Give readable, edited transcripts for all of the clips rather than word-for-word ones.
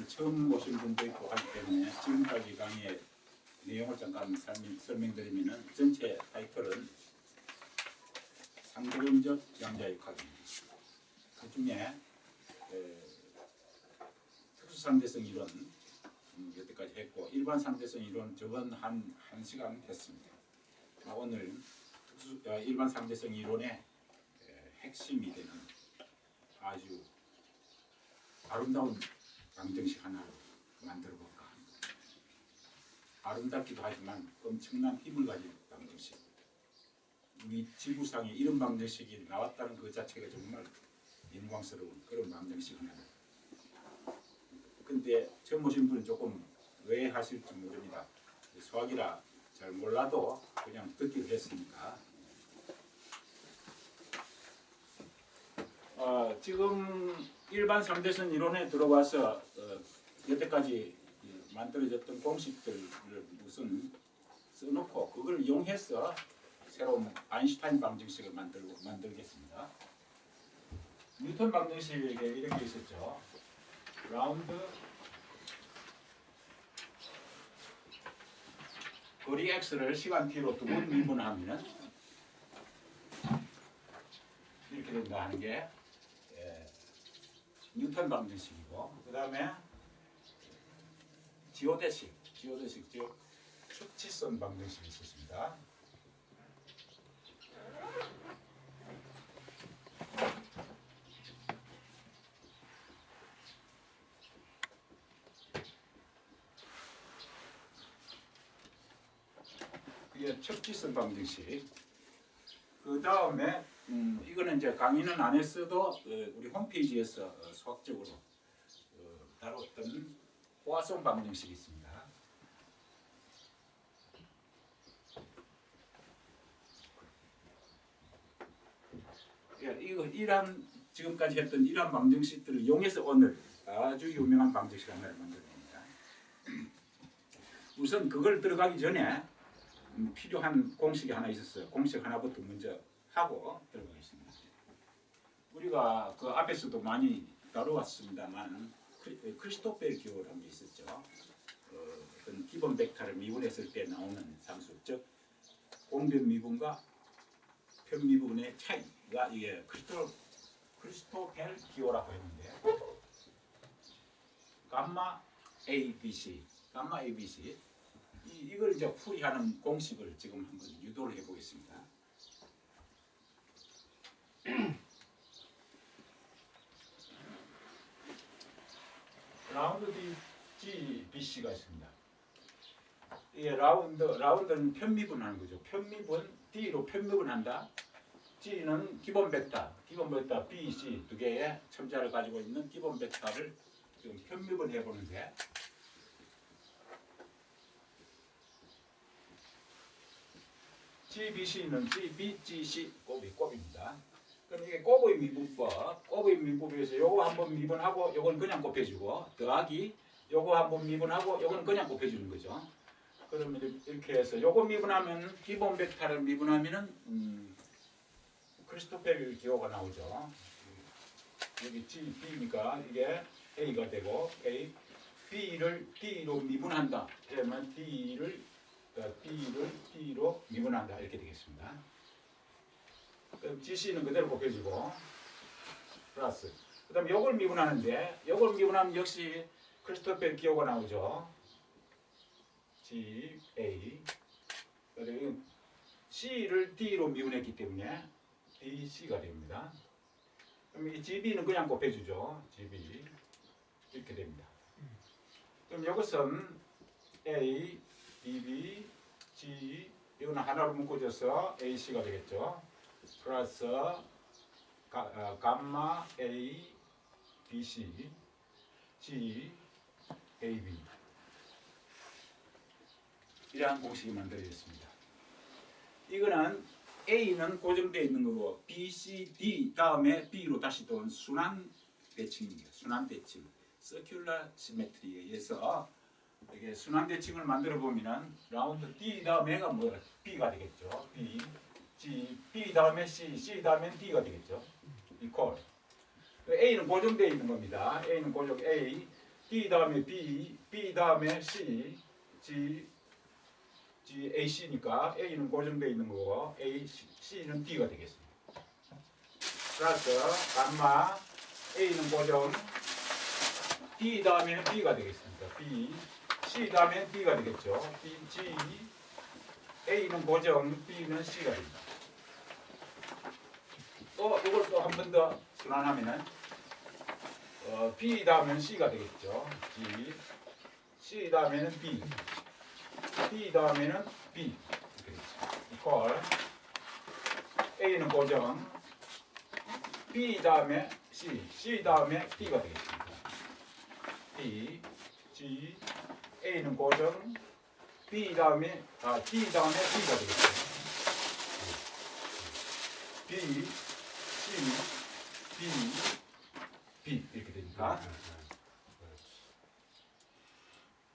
오늘 처음 오신 분도 있고 하기 때문에 지금까지 강의의 내용을 잠깐 설명드리면 전체 타이틀은 상대론적 양자 역학입니다. 그 중에 특수상대성 이론 여태까지 했고 일반 상대성 이론 저번 한 시간 했습니다. 오늘 일반 상대성 이론의 핵심이 되는 아주 아름다운 방정식 하나를 만들어 볼까 합니다. 아름답기도 하지만 엄청난 힘을 가진 방정식. 우리 지구상에 이런 방정식이 나왔다는 그 자체가 정말 영광스러운 그런 방정식 하나입니다. 근데 처음 오신 분은 조금 왜 하실지 모릅니다. 수학이라 잘 몰라도 그냥 듣기로 했으니까. 지금 일반 상대성 이론에 들어와서 여태까지 만들어졌던 공식들을 우선 써놓고 그걸 이용해서 새로운 아인슈타인 방정식을 만들겠습니다. 뉴턴 방정식에 이렇게 있었죠. 라운드 거리 x를 시간 t로 두 번 미분하면 이렇게 된다 하는 게 뉴턴 방정식이고, 그 다음에 지오데식 즉 수치선 방정식이 있었습니다. 그게 척지선 방정식. 그 다음에 이거는 이제 강의는 안 했어도 우리 홈페이지에서 수학적으로 다뤘던 포화송 방정식이 있습니다. 이런 지금까지 했던 이러한 방정식들을 이용해서 오늘 아주 유명한 방정식 하나를 만들어냅니다. 우선 그걸 들어가기 전에 필요한 공식이 하나 있었어요. 공식 하나부터 먼저 하고 들어가겠습니다. 우리가 그 앞에서도 많이 다루었습니다만 크리스토펠 기호라는 게 있었죠. 어떤 기본 벡터를 미분했을 때 나오는 상수, 즉 공변 미분과 편미분의 차이가 이게 크리스토펠 기호라고 했는데 감마 ABC 이걸 이제 풀이하는 공식을 지금 한번 유도를 해보겠습니다. 라운드 G, BC가 있습니다. 이 라운드는 편미분하는 거죠. 편미분 D로 편미분한다. G는 기본 벡터 B, C 두 개의 첨자를 가지고 있는 기본 벡터를 지금 편미분해 보는데. GBC는 GB, GC 곱입니다. 그럼 이게 곱의 미분법에서 요거 한번 미분하고 요건 그냥 곱해주고 더하기 요거 한번 미분하고 요건 그냥 곱해주는 거죠. 그러면 이렇게 해서 요거 미분하면 기본 벡터를 미분하면은 크리스토펠 기호가 나오죠. 여기 GB니까 이게 A가 되고 B를 D로 미분한다. 그러면 D를 T로 미분한다 이렇게 되겠습니다. 그럼 GC는 그대로 곱해지고 플러스 그 다음에 요걸 미분하는데 요걸 미분하면 역시 크리스토펠 기호가 나오죠. GA 그리고 C를 D로 미분했기 때문에 DC가 됩니다. 그럼 이 GB는 그냥 곱해주죠. GB 이렇게 됩니다. 그럼 이것은 A, BB, G 이거는 하나로 묶어져서 AC가 되겠죠. 플러스 감마 A, BC, G, AB 이러한 공식이 만들어졌습니다. 이거는 A는 고정되어 있는 거고 B, C, D 다음에 B로 다시 또 순환 대칭입니다. 순환 대칭 서큘러 시메트리에 의해서 이게 순환 대칭을 만들어 보면은 라운드 D 다음에가 뭐야? B가 되겠죠. B, G, B 다음에 C, C 다음에 D가 되겠죠. 이퀄. A는 고정되어 있는 겁니다. A는 고정 A, D 다음에 B, B 다음에 C, G, A, C니까 A는 고정되어 있는 거고 A, C는 D가 되겠습니다. 플러스 감마 A는 고정, D 다음에는 B가 되겠습니다. B, C 다음에 D가 되겠죠. B, G, A는 고정, B는 C가 됩니다. 또 이걸 또 한 번 더 순환하면은 B 다음에는 C가 되겠죠. G, C 다음에는 B, B 다음에는 B 이렇게 되겠죠. 이퀄 A는 고정, B 다음에 C, C 다음에 D가 되겠습니다. B, G, A는 고정, B 다음에 D 다음에 B가 되겠죠. B, C, B, B 이렇게 되니까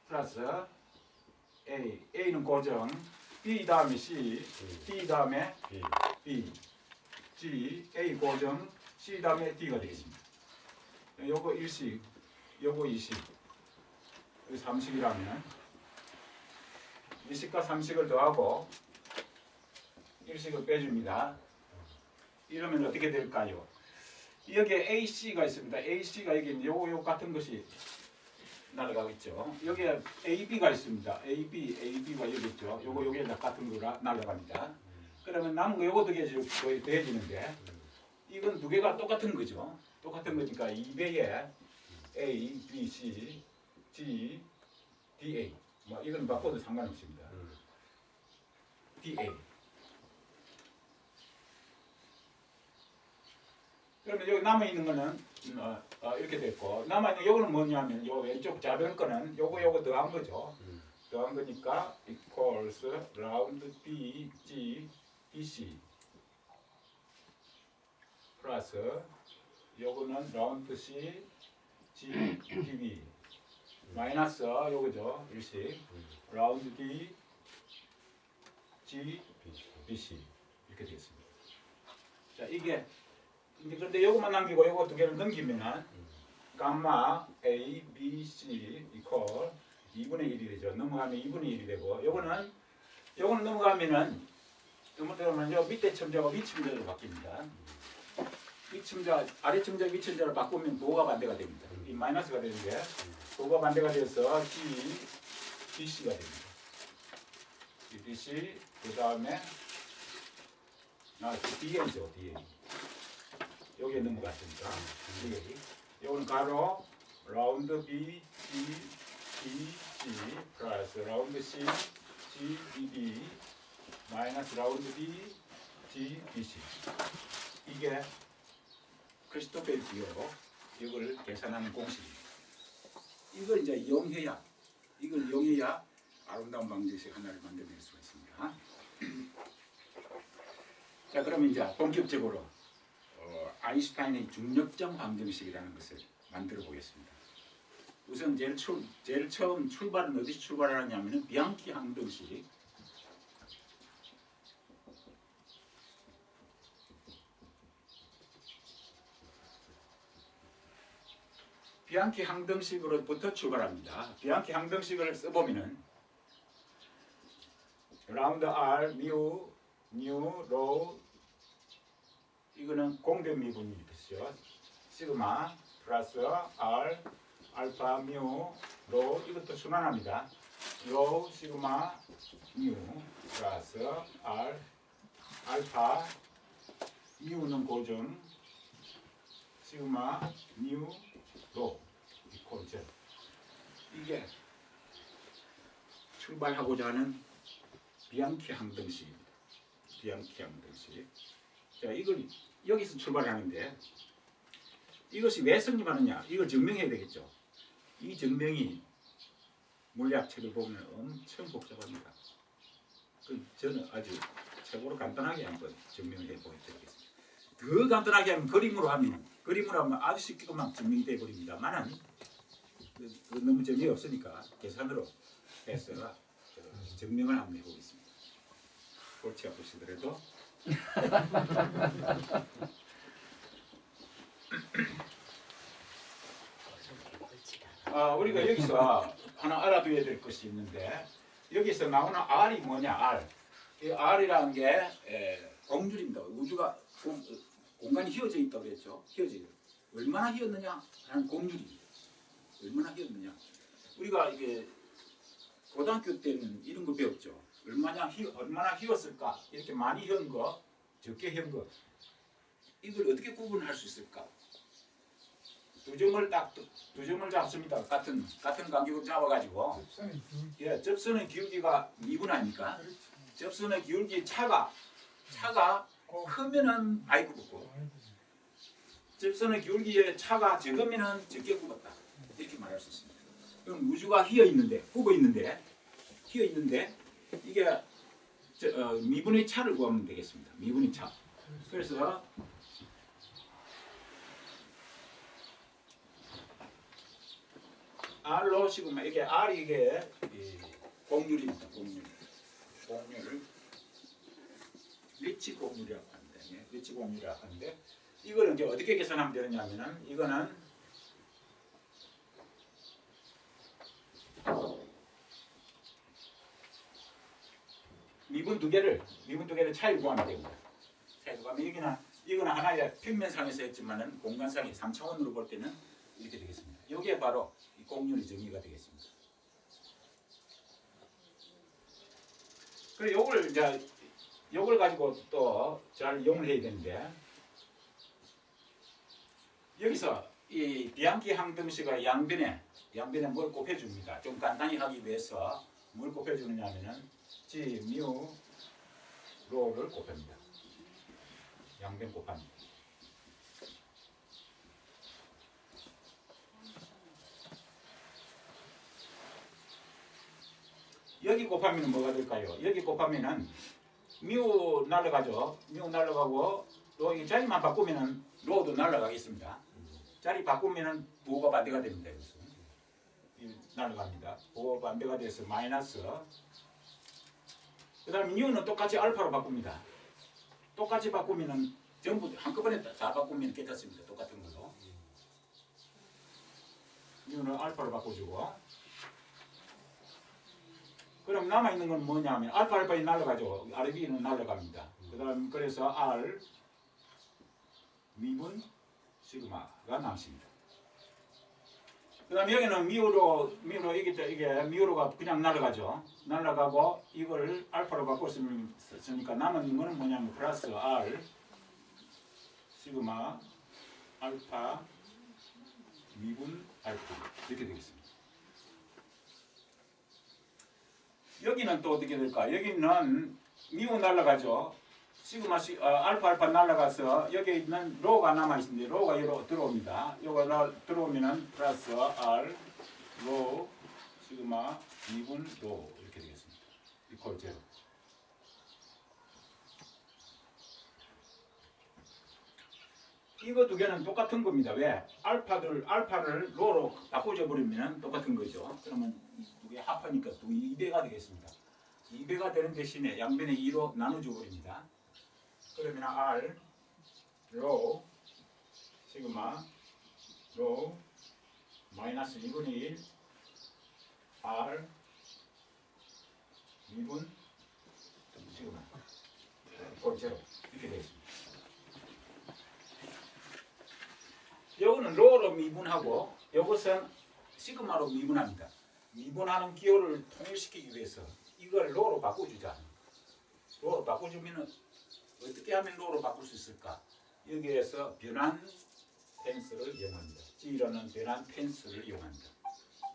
플러스 A, A는 고정, B 다음에 C, D 다음에 B, G, A 고정, C 다음에 D가 되겠습니다. 요거 1식, 요거 2식, 여기 3식이라면 2식과 3식을 더하고 1식을 빼줍니다. 이러면 어떻게 될까요? 여기에 AC가 있습니다. AC가 여기 요거 같은 것이 날아가고 있죠. 여기에 AB가 있습니다. AB가 여기 있죠. 요거 여기에 같은 거가 날아갑니다. 그러면 남은 거 요거 더해지는데 이건 두 개가 똑같은 거죠. 똑같은 거니까 2배에 A, B, C, G, DA 뭐 이건 바꿔도 상관없습니다. DA 그러면 여기 남아있는 거는 이렇게 됐고 남아있는 요거는 뭐냐면 요 왼쪽 좌변 거는 요거 더한 거죠. 더한 거니까 equals round B, G, BC 플러스 요거는 round C, G, DB 마이너스 요거죠. 일식 round D, G, BC 이렇게 되겠습니다. 자 이게 근데 요거만 남기고 요거 두 개를 넘기면은 감마 A, B, C 이퀄 2분의 1이 되죠. 넘어가면 2분의 1이 되고 요거는 넘어가면은 요 밑에 첨자가 위첨자로 바뀝니다. 위첨자 아래 첨자 위첨자를 바꾸면 부호가 반대가 됩니다. 이 마이너스가 되는데 부호가 반대가 돼서 G, BC가 됩니다. BC 그 다음에 DA죠. DA 여기에 넘어갔으니까 DA 요거는 가로 라운드 B, G, B, C 플러스 라운드 C, G, B, 마이너스 라운드 B, G, B, C 이게 크리스토펠 비어로 이걸 계산하는 공식입니다. 이걸 이제 이용해야 아름다운 방정식 하나를 만들어낼 수가 있습니다. 자 그러면 이제 본격적으로 아인슈타인의 중력점 방정식이라는 것을 만들어 보겠습니다. 우선 제일 처음 출발은 어디서 출발하냐면은 비앙키 항등식. 비앙키 항등식으로부터 출발합니다. 비앙키 항등식을 써보면은 라운드 R, 뮤, 로 이거는 공변 미분이 되죠. 시그마 플러스 R, 알파, 뮤, 로 이것도 순환합니다. 로, 시그마, 뮤 플러스 R, 알파, 뮤는 고정, 시그마, 뮤, 로 이퀄 Z 이게 출발하고자 하는 비앙키 항등식입니다. 비앙키 항등식. 자, 이걸 여기서 출발하는데 이것이 왜 성립하느냐? 이걸 증명해야 되겠죠. 이 증명이 물리학책을 보면 엄청 복잡합니다. 저는 아주 최고로 간단하게 한번 증명해 보겠습니다. 더 간단하게 하면 그림으로 하면 아주 쉽게 막 증명이 되어 버립니다만은 너무 재미없으니까 계산으로 해서 증명을 한번 해보겠습니다. 골치 아프시더라도 우리가 여기서 하나 알아둬야 될 것이 있는데 여기서 나오는 R이 뭐냐? R. 이 R이라는 게 공률입니다. 우주가 공간이 휘어져 있다고 그랬죠. 휘어져요. 얼마나 휘었느냐 하는 공률입니다. 얼마나 휘었느냐. 우리가 이게 고등학교 때는 이런 거 배웠죠. 얼마나 휘었을까? 이렇게 많이 휘은 거, 적게 휘은 거. 이걸 어떻게 구분할 수 있을까? 두 점을 잡습니다. 같은 간격을 잡아가지고. 예, 접선의 기울기가 미분 아닙니까? 접선의 기울기 차가 크면은 많이 굽었고, 접선의 기울기의 차가 적으면은 적게 굽었다. 이렇게 말할 수 있습니다. 그럼 우주가 휘어 있는데 이게 미분의 차를 구하면 되겠습니다. 미분의 차. 그래서 R로 시그마 이게 R이 이게 공률입니다. 공률. 리치 공률이라고 하는데, 리치 공률이라고 하는데 이거는 이제 어떻게 계산하면 되느냐면은 이거는 미분 두 개를 차이를 구하면 됩니다. 차이를 구하면 이거는 하나의 평면상에서 했지만은 공간상의 3차원으로 볼 때는 이렇게 되겠습니다. 이게 바로 이 공률의 정의가 되겠습니다. 그리고 요걸 가지고 또 잘 이용을 해야 되는데 여기서 이 비앙키 항등식의 양변에 뭘 곱해줍니다. 좀 간단히 하기 위해서 뭘 곱해주느냐면은 G, 뮤, 로를 곱합니다. 양변 곱합니다. 여기 곱하면 뭐가 될까요? 여기 곱하면은 뮤 날라가죠. 뮤 날라가고 또 이 자리만 바꾸면은 로도 날라가겠습니다. 자리 바꾸면은 부호가 반대가 됩니다. 그래서 날라갑니다. 부호 반대가 돼서 마이너스. 그 다음에 뉴는 똑같이 알파로 바꿉니다. 똑같이 바꾸면은 전부 한꺼번에 다 바꾸면 괜찮습니다. 똑같은 걸로. 뉴는 알파로 바꿔주고. 그럼 남아있는 건 뭐냐면 알파이 날아가죠. RB는 날아갑니다. 그 다음 그래서 R 미분 시그마가 남습니다. 그 다음 여기는 미우로 이게 미우로가 그냥 날아가죠. 날아가고 이걸 알파로 바꿨으니까 남은 거는 뭐냐면 플러스 R 시그마 알파 미분 알파 이렇게 되겠습니다. 여기는 또 어떻게 될까? 여기는 미우 날아가죠. 시그마 알파 날아가서 여기 있는 로가 남아 있습니다. 로가 여기로 들어옵니다. 요거 들어오면은 플러스 R 로 시그마 미분 로 이렇게 되겠습니다. 이퀄 제로. 이거 두 개는 똑같은 겁니다. 왜? 알파를 로로 바꿔줘 버리면 똑같은 거죠. 그러면 두 개 합하니까 2배가 되겠습니다. 2배가 되는 대신에 양변에 2로 나눠줘 버립니다. 그러면 R 로 시그마 로 마이너스 2분의 1 R 미분 시그마 이퀄 제로 이렇게 되겠습니다. 요거는 로로 미분하고 요것은 시그마로 미분합니다. 미분하는 기호를 통일시키기 위해서 이걸 로로 바꿔주자. 로로 바꿔주면은 어떻게 하면 로로 바꿀 수 있을까? 여기에서 변환 펜스를 이용합니다. G라는 변환 펜스를 이용합니다.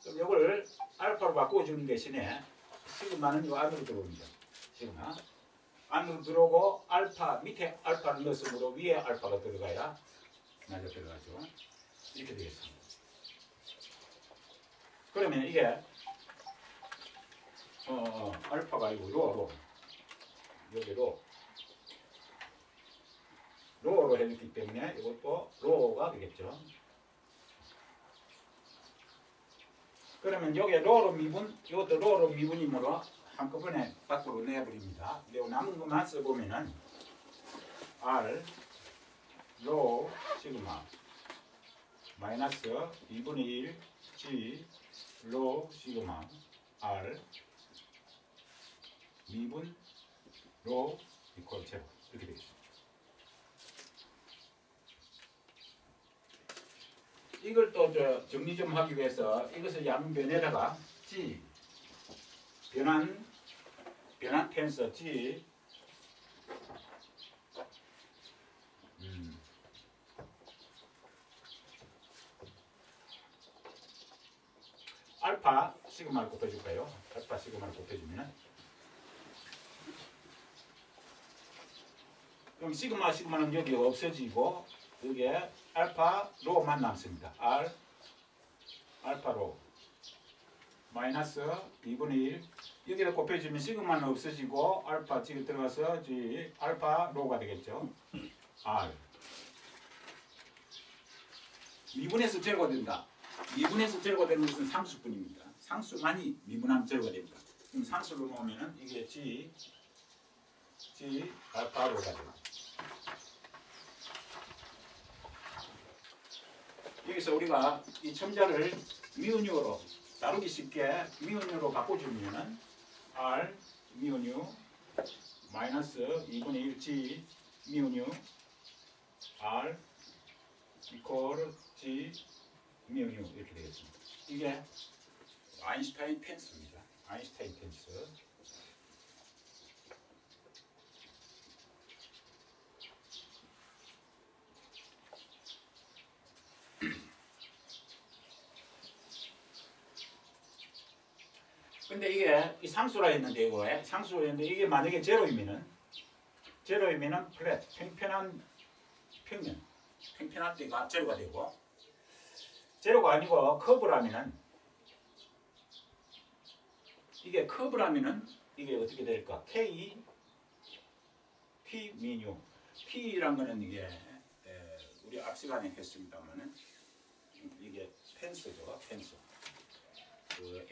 그럼 이걸 알파로 바꿔주는 대신에 시그마는 이 안으로 들어옵니다. 시그마 안으로 들어오고 알파 밑에 알파를 넣었으므로 위에 알파가 들어가야 맞아 들어가죠. 이렇게 되겠습니다. 그러면 이게 알파가 아니고 로로 여기로 로로 해줬기 때문에 이것도 로가 되겠죠. 그러면 여기 로로 미분 이것도 로로 미분이므로 한꺼번에 밖으로 내버립니다. 그리고 남은 것만 써보면은 R 로 시그마 마이너스 2분의 1 G G 로 시그마 R 미분 로 이퀄 제로 이렇게 되겠습니다. 이걸 또 정리 좀 하기 위해서 이것을 양변에다가 G 변환 텐서 G 알파 시그마를 곱해줄까요? 알파 시그마를 곱해주면 그럼 시그마는 여기 없어지고 여기에 알파로만 남습니다. 알파로 마이너스 2분의 1 여기다 곱해주면 시그마는 없어지고 알파 지금 들어가서 G 알파로가 되겠죠. R 미분에서 제로가 된다. 미분에서 제로가 되는 것은 상수뿐입니다. 상수만이 미분하면 제로가 됩니다. 그럼 상수로 놓으면 이게 G 알파로가 됩니다. 여기서 우리가 이 첨자를 미운유로 다루기 쉽게 미운유로 바꿔주면 R 미운유 마이너스 2분의 1 G 미운유 R 이퀄 G 미운유 이렇게 되겠습니다. 이게 아인슈타인 펜스입니다. 아인슈타인 펜스. 근데 이게 이 상수라 했는데 이거에 상수라 했는데 이게 만약에 제로이면은 플랫 팽편한 평면 팽편할 때가 제로가 되고 제로가 아니고 커브라면은 이게 커브라면은 이게 어떻게 될까? K P 미뉴 P란 거는 이게 우리 앞 시간에 했습니다만은 이게 펜스죠. 펜스. 그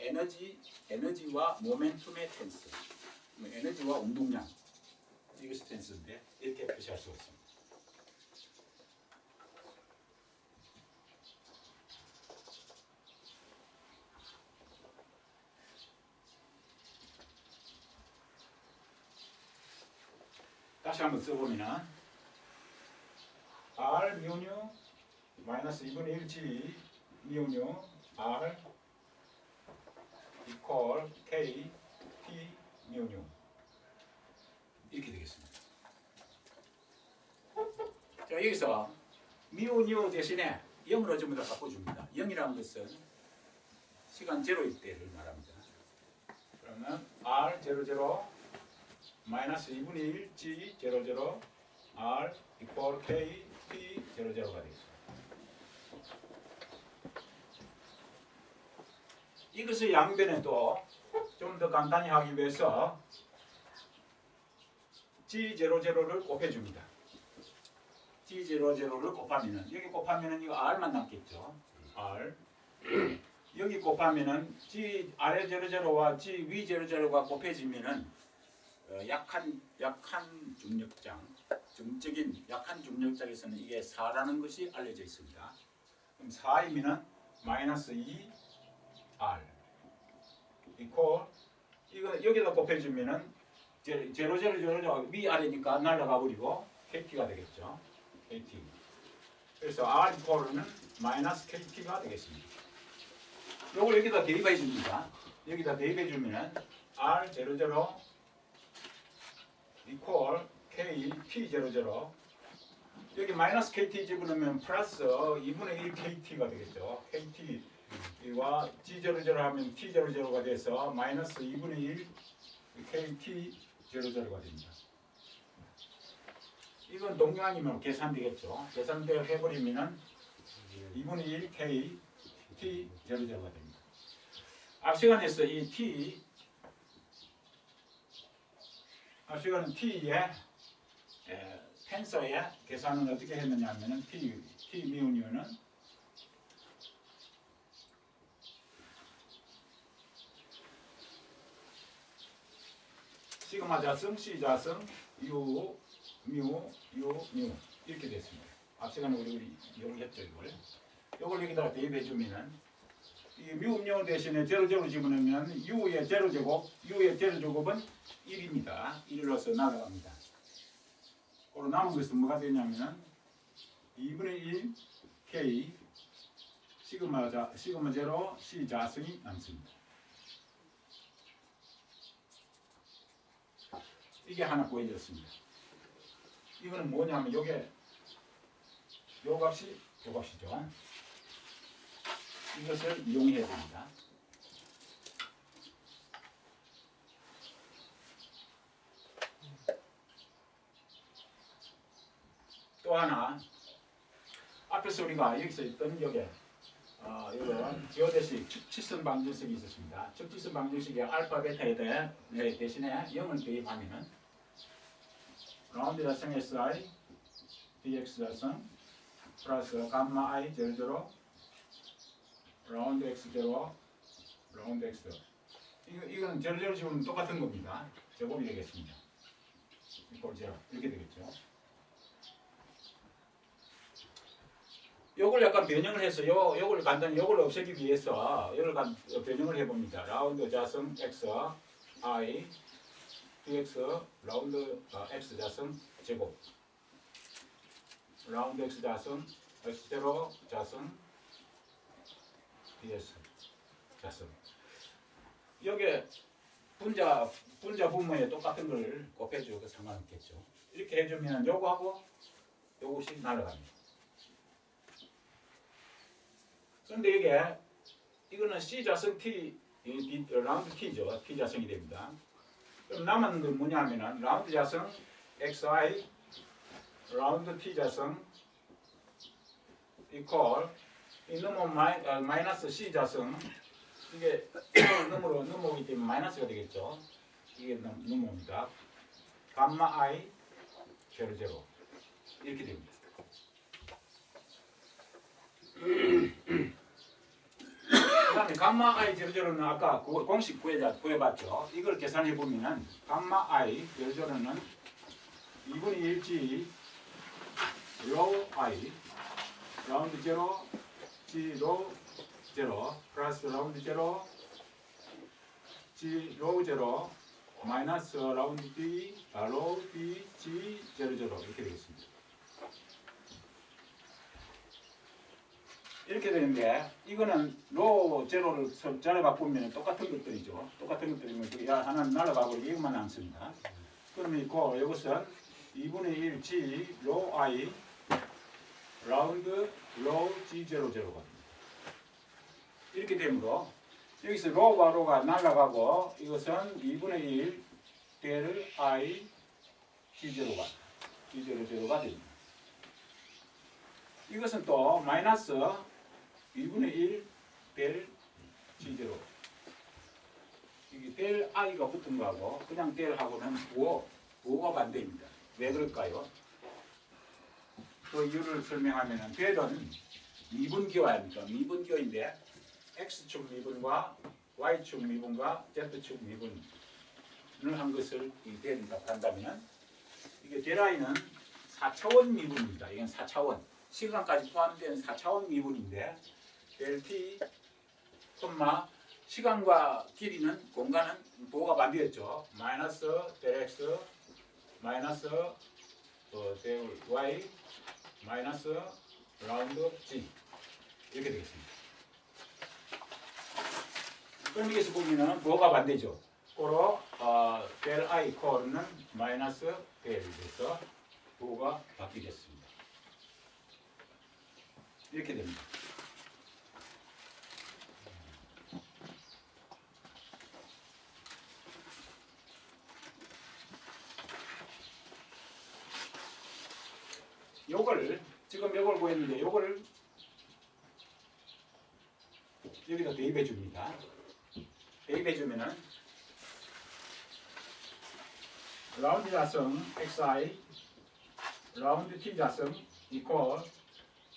에너지와 모멘툼의 텐스, 에너지와 운동량 이것이 텐스인데 이렇게 표시할 수 있습니다. 다시 한번 써보면 R 미온유 마이너스 2분의 1 G 미온유 R 이퀄 K P 미온유 이렇게 되겠습니다. 자, 여기서 미온유 대신에 0으로 전부 다 바꿔줍니다. 0이라는 것은 시간 제로일 때를 말합니다. 그러면 R00 마이너스 2분의 1 G00 R 이퀄 K P00가 되겠습니다. 이것을 양변에도 좀 더 간단히 하기 위해서 G00를 곱해줍니다. G00를 곱하면은 여기 곱하면은 이거 R만 남겠죠. R 여기 곱하면은 G 아래 00와 G 위 00가 곱해지면은 약한 중력장 중적인 약한 중력장에서는 이게 4라는 것이 알려져 있습니다. 그럼 4이면은 마이너스 2 R 이퀄 이거 여기다 곱해주면은 00 위아래니까 날라가 버리고 KT가 되겠죠. KT. 그래서 R 이퀄은 마이너스 KT가 되겠습니다. 요걸 여기다 대입해 줍니다. 여기다 대입해 주면은 R00 이퀄 K P00 여기 마이너스 KT 집어넣으면 플러스 2분의 1 KT가 되겠죠. KT와 G00 하면 T00가 돼서 마이너스 2분의 1 KT00가 됩니다. 이건 동량이면 계산되겠죠. 계산되어 해버리면 2분의 1 KT00가 됩니다. 앞 시간에서 이 앞 시간은 T의 텐서의 계산은 어떻게 했느냐 하면은 T 미운유는 시그마 자승, C 자승, U, 뮤 이렇게 됐습니다. 앞 시간에 우리 이걸 했죠. 이걸 여기다가 대입해 주면은 이 미음요 대신에 제로 집어넣으면 u의 제로제곱, u의 제로제곱은 1입니다. 1로서 날아갑니다. 그리고 남은 것은 뭐가 되냐면 2분의 1 k 시그마 제로 c 자승이 남습니다. 이게 하나 구해졌습니다. 이거는 뭐냐면 요게 요 값이 요 값이죠. 이것을 이용해야 됩니다. 또 하나 앞에서 우리가 여기서 있던 요게 이런 지오대식 측지선 방정식이 있었습니다. 측지선 방정식의 알파 베타에 대신에 0을 대입하면은 라운드 자성 SI dx 자성 플러스 감마 I 제로 라운드 x 제로 라운드 x 이거는 제로 지금 똑같은 겁니다. 제곱이 되겠습니다. 이꼴 제로 이렇게 되겠죠. 요걸 약간 변형을 해서 요걸 간단히 요걸 없애기 위해서 요걸 변형을 해봅니다. 라운드 자성 x i dx 라운드 x 자성 제곱 라운드 x 자성 x0 자성 ds 자성 여기에 분자 분모에 똑같은 걸 곱해줘도 상관없겠죠. 이렇게 해주면 요거하고 요것이 날아갑니다. 그런데 이거는 C 자성 T 라운드 T죠. T 자성이 됩니다. 그럼 남은 건 뭐냐면은 라운드 자성 XI 라운드 T 자성 이퀄 이 넘어 마이너스 C 자성 이게 넘어오기 때문에 마이너스가 되겠죠. 이게 넘어옵니다. 감마 I 제로 이렇게 됩니다. 그 다음에 감마 I 제로는 아까 공식 구해봤죠. 이걸 계산해 보면은 감마 I 제로는 2분의 1g 로우 I 라운드 제로 g 로우 제로 플러스 라운드 제로 g 로우 제로 마이너스 라운드 d 로우 d g 제로 이렇게 되겠습니다. 이렇게 되는데 이거는 로 제로를 숫자를 바꾸면 똑같은 것들이죠. 똑같은 것들이면 하나는 날아가고 이것만 남습니다. 그러면 이거 이것은 2분의 1 g 로 i 라운드 로 g 제로가 됩니다. 이렇게 되므로 여기서 로와 로가 날아가고 이것은 2분의 1 델 i g 제로가 됩니다. 이것은 또 마이너스 2분의 1 델 G0 이게 델 I가 붙은 거하고 그냥 델하고는 부호가 반대입니다. 왜 그럴까요? 그 이유를 설명하면 델은 미분기화입니다. 미분기화인데 X축 미분과 Y축 미분과 Z축 미분을 한 것을 이 델이 답한다면 이게 델 I는 4차원 미분입니다. 이건 4차원 시간까지 포함된 4차원 미분인데 델 t, 시간과 길이는 공간은 부호가 반대였죠. 마이너스 델 x 마이너스 델 y 마이너스 라운드 g 이렇게 되겠습니다. 그럼 여기서 보면은 부호가 반대죠. 고로 델 i 콜은 마이너스 델이 돼서 부호가 바뀌겠습니다. 이렇게 됩니다. 지금 요걸 구했는데 요거를 여기다 대입해 줍니다. 대입해 주면은 라운드 자성 xi 라운드 t 자성 이퀄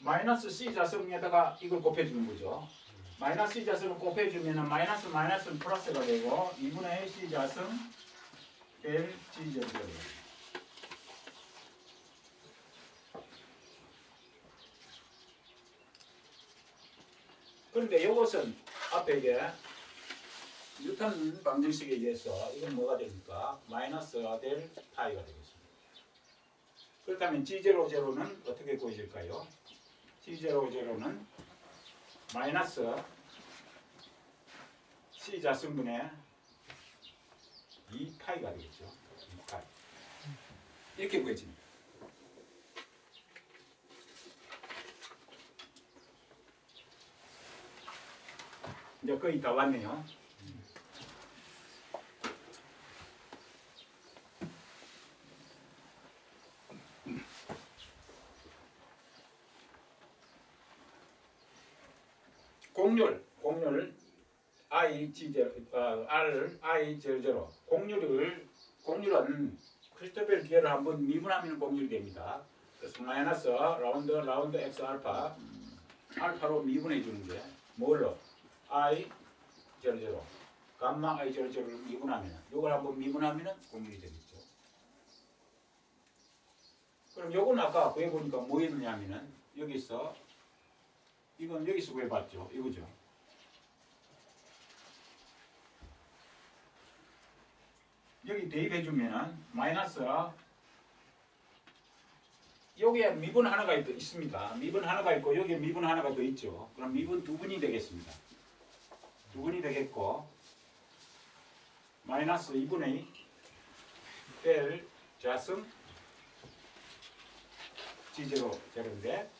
마이너스 c 자성에다가 이걸 곱해주는 거죠. 마이너스 c 자성을 곱해주면은 마이너스는 플러스가 되고 2분의 c 자성 델 g 제로 그런데 이것은 앞에 이게 뉴턴 방정식에 의해서 이건 뭐가 됩니까? 마이너스가 될 파이가 되겠습니다. 그렇다면 G00는 어떻게 구해질까요? G00는 마이너스 C 자승분의 2파이가 되겠죠. 2파이. 이렇게 구해집니다. 이제 거의 다 왔네요. 공률 I G0 R I 00 공률은 크리스토펠 기호를 한번 미분하면 공률이 됩니다. 그래서 마이너스 라운드 x 알파로 미분해 주는 게 뭘로? I 00 감마 I 00를 미분하면 이걸 한번 미분하면 공률이 되겠죠. 그럼 요건 아까 구해 보니까 뭐였냐면은 여기서 이건 여기서 구해봤죠. 이거죠. 여기 대입해주면 마이너스 여기에 미분 하나가 있습니다. 미분 하나가 있고 여기에 미분 하나가 더 있죠. 그럼 미분 두 분이 되겠습니다. 두 분이 되겠고 마이너스 2분의 델 자승 G0 제로인데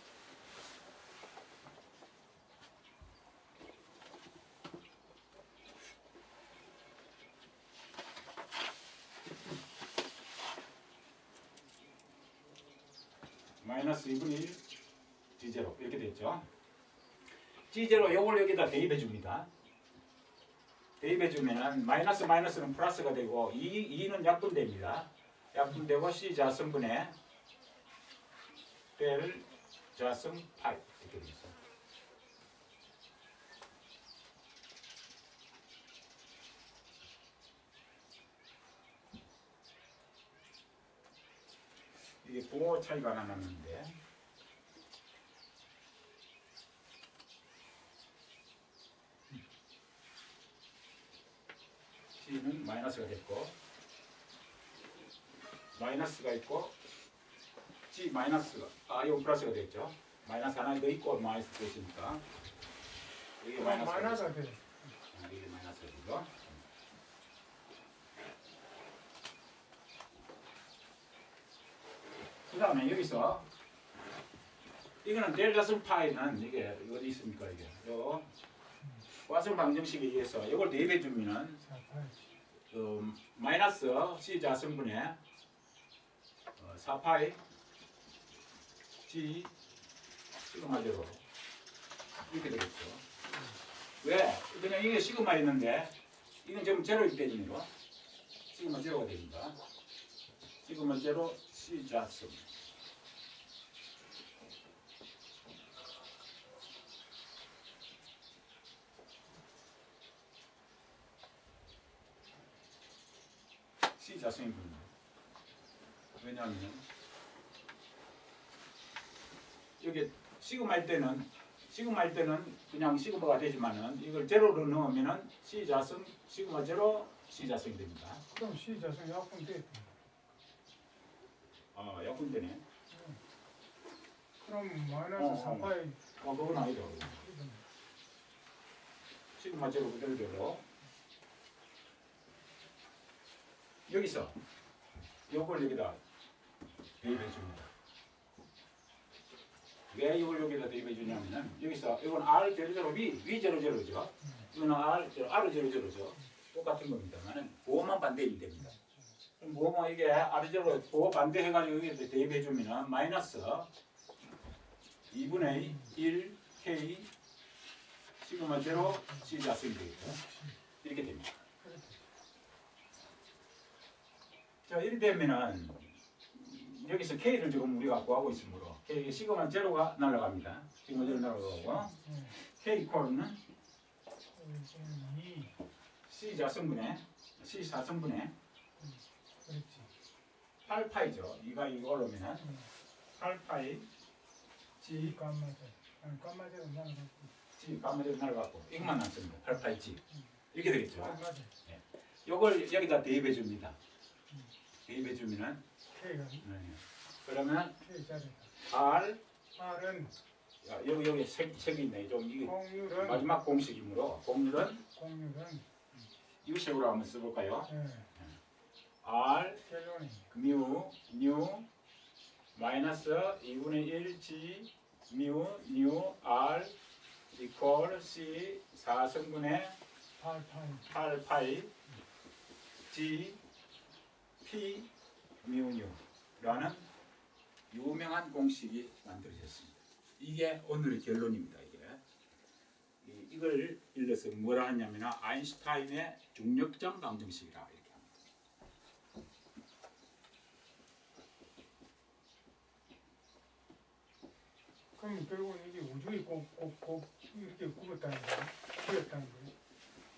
마이너스 2분의 1 G0 이렇게 됐죠. G0 요걸 여기다 대입해 줍니다. 대입해 주면은 마이너스는 플러스가 되고 2는 약분됩니다. 약분되고 C 자승분의 델 자승 파이 이렇게 되죠. 이게 부호 차이가 하나 났는데 C는 마이너스가 됐고 마이너스가 있고 G 마이너스가 이건 플러스가 됐죠. 마이너스 하나 더 있고 마이너스 됐으니까 이게 마이너스가 돼요. 이게 마이너스가 되죠. 그 다음에 여기서 이거는 델 자승 파이는 이게 어디 있습니까? 이게 요 와승 방정식에 의해서 이걸 대입해 주면은 마이너스 C 자승분의 4파이 G 시그마 제로 이렇게 되겠죠. 왜? 그냥 이게 시그마 있는데 이건 지금 제로이기 때문에 시그마 제로가 됩니다. 시그마 제로 C 자승 C 자승이군요. 왜냐하면 여기 시그마일 때는 그냥 시그마가 되지만은 이걸 제로로 넣으면은 C 자승 시그마 제로 C 자승이 됩니다. 그럼 C 자승 약분돼. 약분되네. 그럼 마이너스 4파이. 그건 아니죠. 시그마 제로 그대로 여기서 요걸 여기다 대입해 줍니다. 왜 이걸 여기다 대입해 주냐면은 여기서 이건 R00 V00죠. 이거는 R00죠. 똑같은 겁니다만은 보호만 반대이면 됩니다. 그럼 보호만 이게 R0 보호 반대해가지고 여기다 대입해 주면은 마이너스 2분의 1 K 시그마 제로 C 자승이 되겠죠. 이렇게 됩니다. 자, 이렇게 되면은 여기서 K를 지금 우리가 구하고 있으므로 K 시그마 제로가 날아갑니다. 시그마 제로 날아가고 K 이퀄은 C 자승분의 C 4승분의 8파이죠. 2가 이거 올라오면은 8파이 G 감마제. 아니 감마제로 나가고. G G 가면 날라가고 이것만 남습니다. 88G 이렇게 되겠죠. 맞아. 요걸 여기다 대입해 줍니다. 대입해 주면은 K가 그러면 K 자리. R R은 여기 색이 있네. 좀 이게 공률은 마지막 공식이므로 공률은 공률은 이 식으로 한번 써볼까요? 예. R 결론이 뉴 마이너스 2분의 1 G 뉴 R 이퀄 C 4승분의 88. 88 G P 뉴라는 유명한 공식이 만들어졌습니다. 이게 오늘의 결론입니다. 이걸 일러서 뭐라 하냐면 아인슈타인의 중력장 방정식이라 이렇게 합니다. 그럼 결국은 이게 우주의 꼭 이렇게 굽었다는 거예요? 굽었다는 거예요?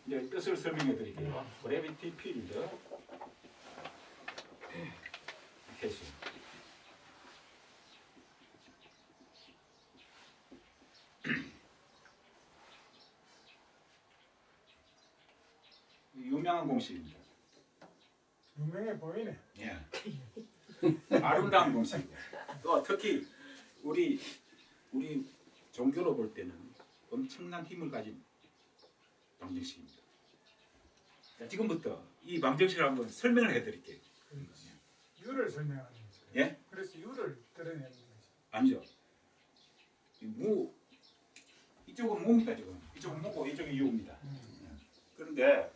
이제 뜻을 설명해 드릴게요. 그래비티 필드 해수. 유명한 공식입니다. 유명해 보이네. 예. 아름다운 공식이고 또 특히 우리 종교로 볼 때는 엄청난 힘을 가진 방정식입니다. 자, 지금부터 이 방정식을 한번 설명을 해드릴게요. 유를 설명하는 거죠. 예? 그래서 유를 드러내는 거지. 아니죠. 이쪽은 무입니다. 지금 이쪽은 무고 이쪽이 유입니다. 그런데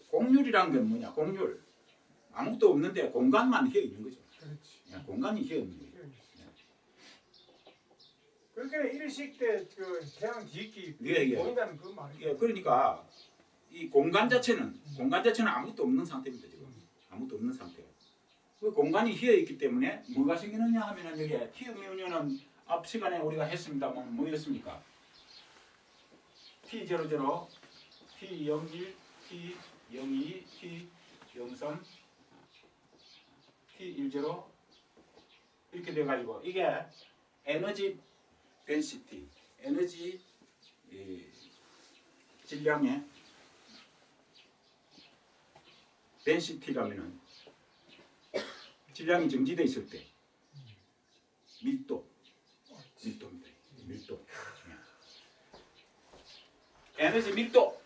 공률이란 건 뭐냐? 공률 아무것도 없는데 공간만 휘어 있는 거죠. 그렇지. 예, 공간이 휘어 있는 거예요. 그러니까 일식 때그 태양 뒤집기 예, 예. 보인다는 그 말이에요. 예, 그러니까 이 공간 자체는 아무것도 없는 상태입니다. 지금 아무것도 없는 상태. 그 공간이 휘어 있기 때문에 뭐가 생기느냐 하면은 여기에 T-는 앞 시간에 우리가 했습니다만 뭐였습니까? T00, T01, T02, T03, T10 이렇게 돼가지고 이게 에너지 덴시티, 에너지 질량의 덴시티라면은 질량이 정지돼 있을 때 밀도입니다. 밀도. 에너지 밀도.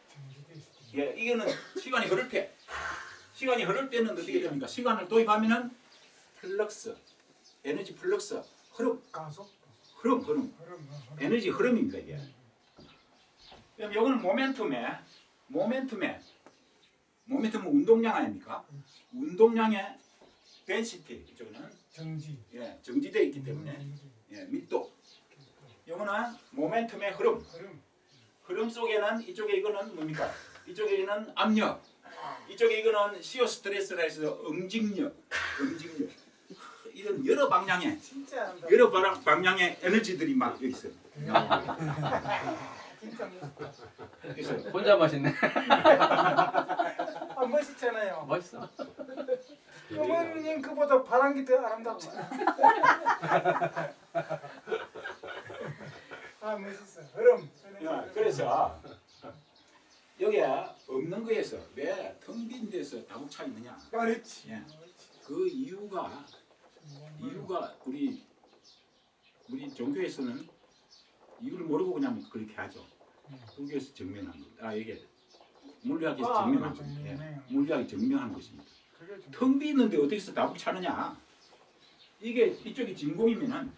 예, 이거는 시간이 흐를 때는 어떻게 됩니까? 시간을 도입하면은 플럭스, 에너지 플럭스, 흐름. 에너지 흐름입니다 이게. 그럼 이거는 모멘텀은 운동량 아닙니까? 운동량의 덴시티 이쪽은 정지되어 있기 때문에 밀도. 이거는 모멘텀의 흐름 속에는 이쪽에 이거는 뭡니까? 이쪽에 이거는 압력, 이쪽에 이거는 시어 스트레스라 해서 응징력. 이런 여러 방향의 에너지들이 막 여기 있어요. 진짜 멋있다. 있어요. 혼자 멋있네. 멋있잖아요. 멋있어. 어머님 그보다 바람기 더 아름다워. 멋있어. 흐름. 그래서 여기에 없는 거에서 왜 텅 빈 데서 다국 차 있느냐? 그렇지. 예. 그 이유가 우리 종교에서는 이유를 모르고 그냥 그렇게 하죠. 종교에서 증명한 겁니다. 이게 물리학에서 증명한 겁니다. 예. 물리학이 증명한 것입니다. 텅 비있는데 어디서 다국 차느냐? 이게 이쪽이 진공이면은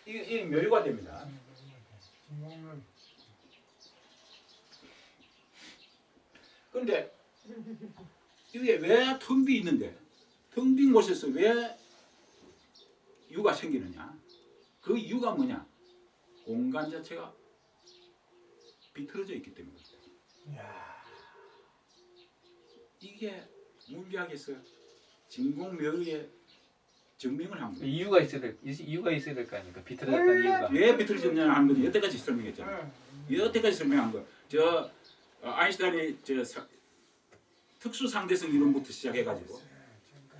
이게 묘유가 됩니다. 그런데 이게 왜 텅 비 있는데 텅 빈 곳에서 왜 유가 생기느냐? 그 이유가 뭐냐? 공간 자체가 비틀어져 있기 때문입니다. 이게 물리학에서 진공묘유의 증명을 한 거예요. 이유가 있어야 될 거 아닙니까? 비틀어졌다는 이유가. 왜 비틀어졌냐 하는 건 여태까지 설명했잖아요. 여태까지 설명한 거. 아인슈타인이 특수 상대성 이론부터 시작해가지고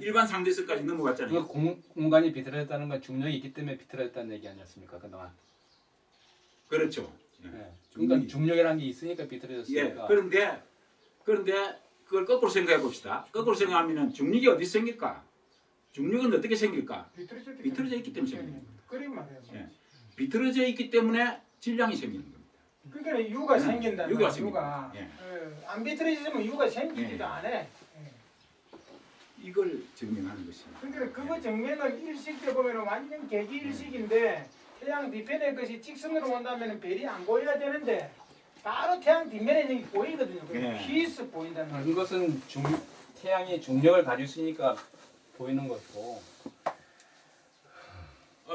일반 상대선까지 넘어갔잖아요. 그 공간이 비틀어졌다는 건 중력이 있기 때문에 비틀어졌다는 얘기 아니었습니까 그동안? 그렇죠. 예. 예. 그러니까 중력이라는 게 있으니까 예. 비틀어졌으니까. 그런데 그걸 거꾸로 생각해 봅시다. 거꾸로 생각하면은 중력이 어디 생길까? 중력은 어떻게 생길까? 비틀어져 있기 때문에 생기는 겁니다. 그림 말이에요. 예. 비틀어져 있기 때문에 질량이 생기는 겁니다. 그러니까 유가 생긴다. 유가 유가. 생깁니다. 예. 안 비틀어지면 유가 생기지도 예. 않아. 예. 이걸 증명하는 것입니다. 그러니까 그거 정면은 일식 때 보면 완전 개기 일식인데 태양 뒤편에 것이 직선으로 온다면 별이 안 보여야 되는데 바로 태양 뒷면에 여기 보이거든요. 예. 피스 보인다는 거. 그것은 태양이 중력을 가지고 있으니까 보이는 것고.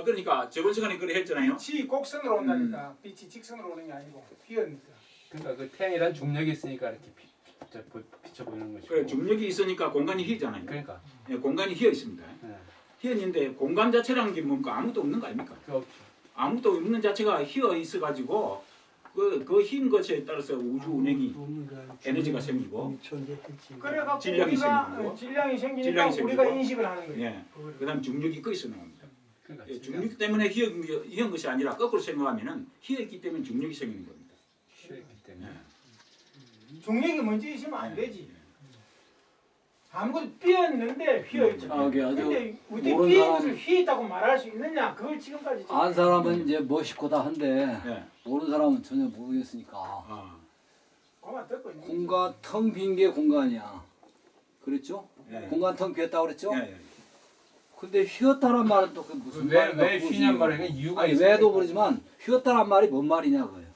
그러니까 저번 시간에 그래 했잖아요. 빛이 곡선으로 온다니까 빛이 직선으로 오는 게 아니고 휘어니까. 그러니까 그 태양이란 중력이 있으니까 이렇게 비쳐 보이는 것이고. 그래 중력이 있으니까 공간이 휘잖아요. 그러니까. 예, 공간이 휘어 있습니다. 예. 휘어 있는데 공간 자체라는 게 뭡니까? 아무것도 없는 거 아닙니까? 그렇죠. 아무것도 없는 자체가 휘어 있어 가지고 그 흰 것에 따라서 우주 운행이 에너지가 생기고 그래갖고 질량이 우리가 생기고, 질량이 생기니까 질량이 우리가 생기고, 인식을 하는 거예요. 예. 그다음 중력이 거기서 나옵니다. 그러니까 예, 중력 때문에 휘어인 것이 아니라 거꾸로 생각하면은 휘어 있기 때문에 중력이 생기는 겁니다. 있기 때문에. 예. 중력이 먼저 있으면 안 되지. 아무것도 삐었는데 휘어 있죠. 그게 아주 근데 어떻게 모르는 삐인 사람- 것을 휘 있다고 말할 수 있느냐? 그걸 지금까지 안 사람은 이제 멋있고다 한데 예. 모르는 사람은 전혀 모르겠으니까 아, 그만 듣고 있는 거지. 공간 텅 빈 게 공간이야. 그랬죠? 예. 공간 텅 비었다고 그랬죠? 예, 예. 근데 휘었다란 말은 또 그 무슨 왜 말인가 휘냔 말이야? 이유가 아니 있으니까. 왜도 그러지만 휘었다란 말이 뭔 말이냐 그거예요.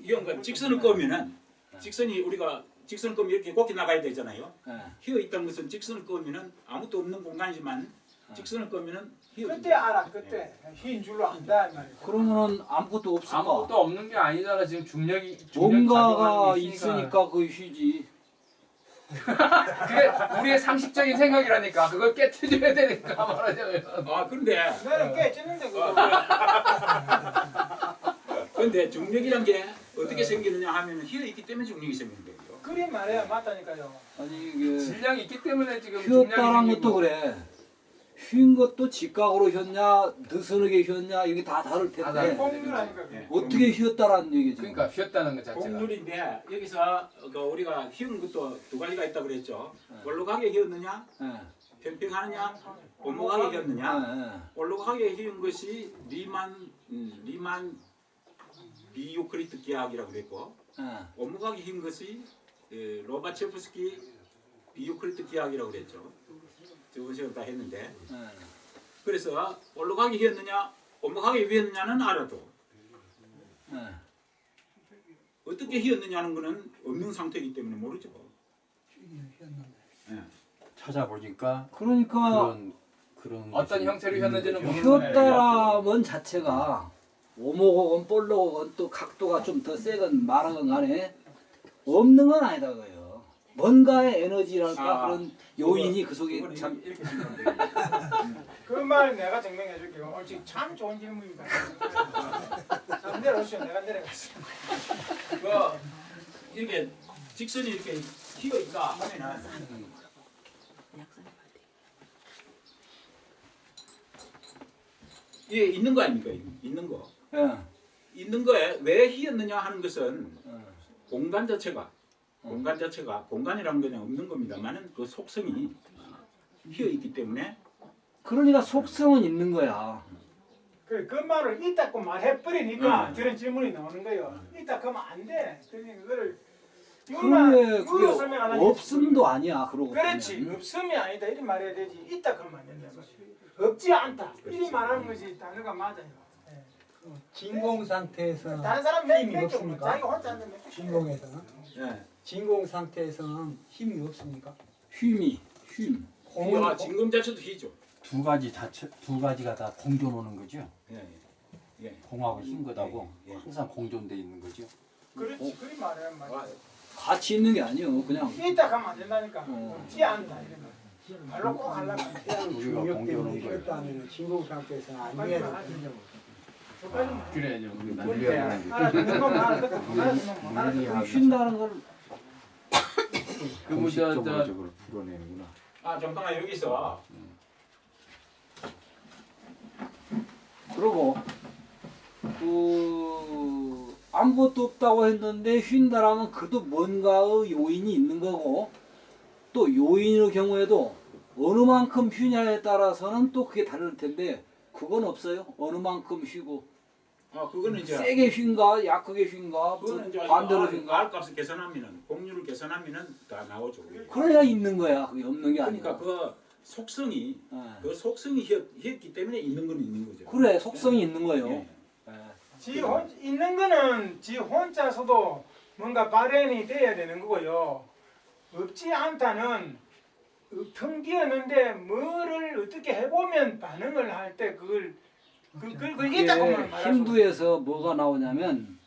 휘어 건 직선을 끄면은 직선이 우리가 직선을 끄면 이렇게 곱게 나가야 되잖아요. 예. 휘어 있다는 것은 직선을 끄면은 아무것도 없는 공간이지만 직선을 끄면은 휘어. 그때 알아 그때 휘인 줄로 안다 이 말이야. 그러면은 아무것도 없을까? 아무것도 없는 게 아니잖아. 지금 중력이 뭔가가 작용하는 게 있으니까 그 휘지. 그게 우리의 상식적인 생각이라니까. 그걸 깨트려야 되니까 말하자면. 그런데 너는 깨지는데 그거. 근데 중력이란 게 어떻게 생기느냐 하면은 휘어 있기 때문에 중력이 생기는 거예요. 그림 말이야 맞다니까요. 아니 이게 질량이 있기 때문에 지금 휘었다란 중력이 것도 그래. 휘인 것도 직각으로 휘었냐, 느슨하게 휘었냐 이게 다 다를 다 텐데 다르죠. 공유라니까. 예. 어떻게 휘었다라는 얘기죠. 그러니까 휘었다는 것 자체가. 곡률인데 여기서 우리가 휘은 것도 두 가지가 있다고 그랬죠. 올록하게 휘었느냐, 예. 평평하느냐, 오목하게 휘었느냐. 예, 예. 올록하게 휘은 것이 리만 비유크리트 기하학이라고 그랬고, 예. 오목하게 휘은 것이 로바체프스키 비유크리트 기하학이라고 그랬죠. 저번 시간 다 했는데, 예. 그래서 올록하게 휘었느냐, 오목하게 휘었느냐는 알아도 예. 어떻게 휘었느냐는 것은 없는 상태이기 때문에 모르죠. 예. 찾아보니까 그러니까 그런 어떤 것이 형태로 휘었는지는 있는 거죠. 모르는 거예요. 휘었다라면 자체가 오목하건 볼록하건 또 각도가 좀 더 세건 말하건 간에 없는 건 아니다 그예요. 뭔가의 에너지랄까 그런 요인이 그 속에 그거는 참 이렇게 생각하면 돼요. 그 말 내가 증명해 줄게요. 지금 참 좋은 질문입니다. 안 내려오시오. 내가 내려갔어. 이렇게 직선이 이렇게 휘어 있다 하면은 이게 있는 거 아닙니까? 있는 거. 예. 있는 거에 왜 휘었느냐 하는 것은 예. 공간 자체가 공간이라는 건 없는 겁니다만은 그 속성이 휘어 있기 때문에 그러니까 속성은 있는 거야. 그 말을 있다고 말해버리니까 저런 질문이 나오는 거예요. 있다 그러면 안 돼. 그러니까 그거를 그게 이유로 설명 안 하니까 없음도 아니야. 그러고 그렇지. 보면. 없음이 아니다. 이렇게 말해야 되지. 있다 그러면 안 된다. 없지 않다. 이렇게 말하는 것이 단어가 맞아요. 예. 진공 상태에서는 다른 사람 힘이 몇 없습니까? 자기 혼자 앉는 몇 진공에서는 예. 진공 상태에서는 힘이 없습니까? 힘. 진공 자체도 휘죠. 두 가지가 다 공존하는 거죠. 예. 예. 공하고 흰 것하고 예. 항상 공존돼 있는 거죠. 그렇지. 그리 말해야 맞아. 같이 있는 게 아니요. 그냥 있다 하면 안 된다니까. 어. 없지 않다. 이런 거. 말로 꼭 하려고 안 돼. 태양 우리가 중력 공존하는 때문에 거예요. 휘었다면 진공 상태에서는 안 빨리 해야 말하지. 되죠. 저까지만. 그래야죠. 우리 근데 물리학이라는 게. 알아듣는 건 알아듣고 못 알아듣는 건 못 알아듣고. 쉰다는 걸 그뭐 저 공식적으로 저걸 풀어내는구나. 아 잠깐만 여기서 그리고 아무것도 없다고 했는데 쉰다라면 그래도 뭔가의 요인이 있는 거고 또 요인의 경우에도 어느 만큼 쉬냐에 따라서는 또 그게 다를 텐데 그건 없어요. 어느 만큼 쉬고 그거는 이제 세게 쉰가 약하게 쉰가 그거는 이제 반대로 쉰가 알값을 계산하면은 공률을 계산하면은 다 나오죠. 그래야 있는 거야. 그게 없는 게 아니라. 그러니까 그 속성이 예. 그 속성이 했기 때문에 있는 건 있는 거죠. 그래 속성이 있는 거예요. 예. 예. 있는 거는 지 혼자서도 뭔가 발현이 돼야 되는 거고요. 없지 않다는 텅 비었는데 뭐를 어떻게 해보면 반응을 할 때 그걸 이게 있다고만 말할 수 힌두에서 뭐가 나오냐면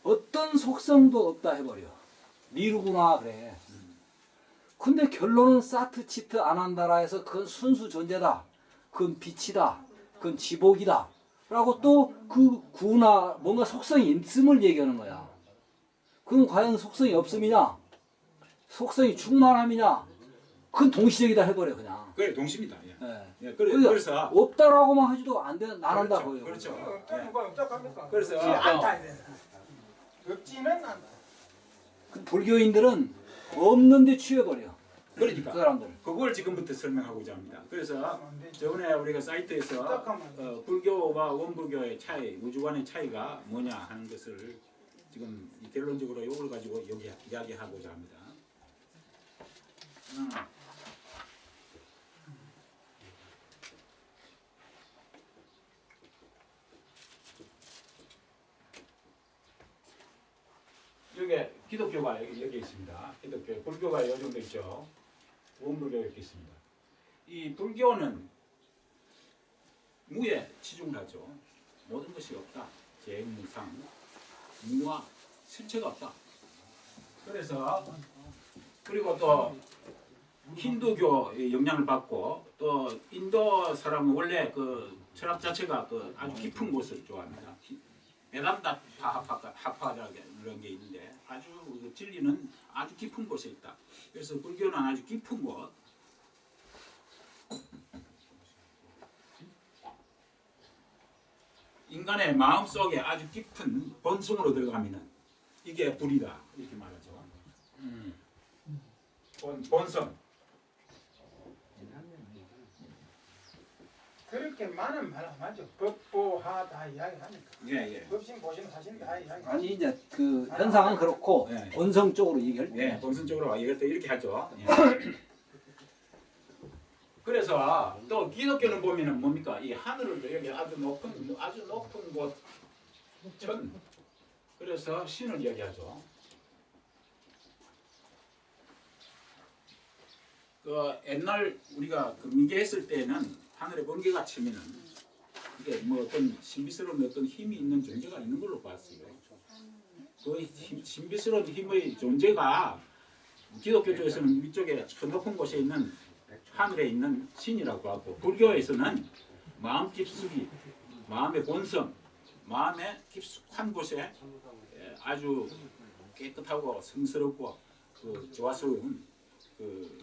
어떤 속성도 없다 해버려. 미루구나 그래. 근데 결론은 사트 치트 아난다라 해서 그건 순수 존재다. 그건 빛이다. 그건 지복이다. 라고 또 그 구나 뭔가 속성이 있음을 얘기하는 거야. 그럼 과연 속성이 없음이냐? 속성이 충만함이냐? 그건 동시적이다 해버려 그냥. 그게 동시입니다. 예. 예. 예, 그러니까 그래서 없다라고만 하지도 안 돼. 나란다 그렇죠. 거예요. 그렇죠. 없다 누가 없다 합니까? 그래서 없지 않다 이래. 없지는 않다. 그 불교인들은 없는데 취해버려. 그 그러니까 사람들. 그걸 지금부터 설명하고자 합니다. 그래서 저번에 우리가 사이트에서 잠깐만요. 불교와 원불교의 차이, 우주관의 차이가 뭐냐 하는 것을 지금 결론적으로 이걸 가지고 여기 이야기하고자 합니다. 여기 기독교가 여기 있습니다. 기독교, 불교가 이 정도 있죠. 원불교가 이렇게 있습니다. 이 불교는 무에 치중하죠. 모든 것이 없다. 재무상, 무와 실체가 없다. 그래서 그리고 또 힌두교의 영향을 받고 또 인도 사람은 원래 그 철학 자체가 그 아주 깊은 곳을 좋아합니다. 베단타 학파라는 게 있는데 아주 그 진리는 아주 깊은 곳에 있다. 그래서 불교는 아주 깊은 곳. 인간의 마음 속에 아주 깊은 본성으로 들어가면은 이게 불이다 이렇게 말하죠. 본성. 그렇게 많은 말 안 하죠. 법보하 다 이야기하니까. 예. 법신 보신 사신 다 이야기. 아니 이제 그 현상은 그렇고 네. 본성적으로 얘기할 때 예, 본성적으로 이럴 때 이렇게 하죠. 예. 그래서 또 기독교는 보면은 뭡니까? 이 하늘을 여기 아주 높은 곳 천. 그래서 신을 얘기하죠. 그 옛날 우리가 그 미개했을 때는 하늘에 번개가 치면은 이게 뭐 어떤 신비스러운 어떤 힘이 있는 존재가 있는 걸로 봤어요. 그 신비스러운 힘의 존재가 기독교 쪽에서는 위쪽에 저 높은 곳에 있는 하늘에 있는 신이라고 하고 불교에서는 마음 깊숙이 마음의 본성 마음의 깊숙한 곳에 아주 깨끗하고 성스럽고 그 조화스러운 그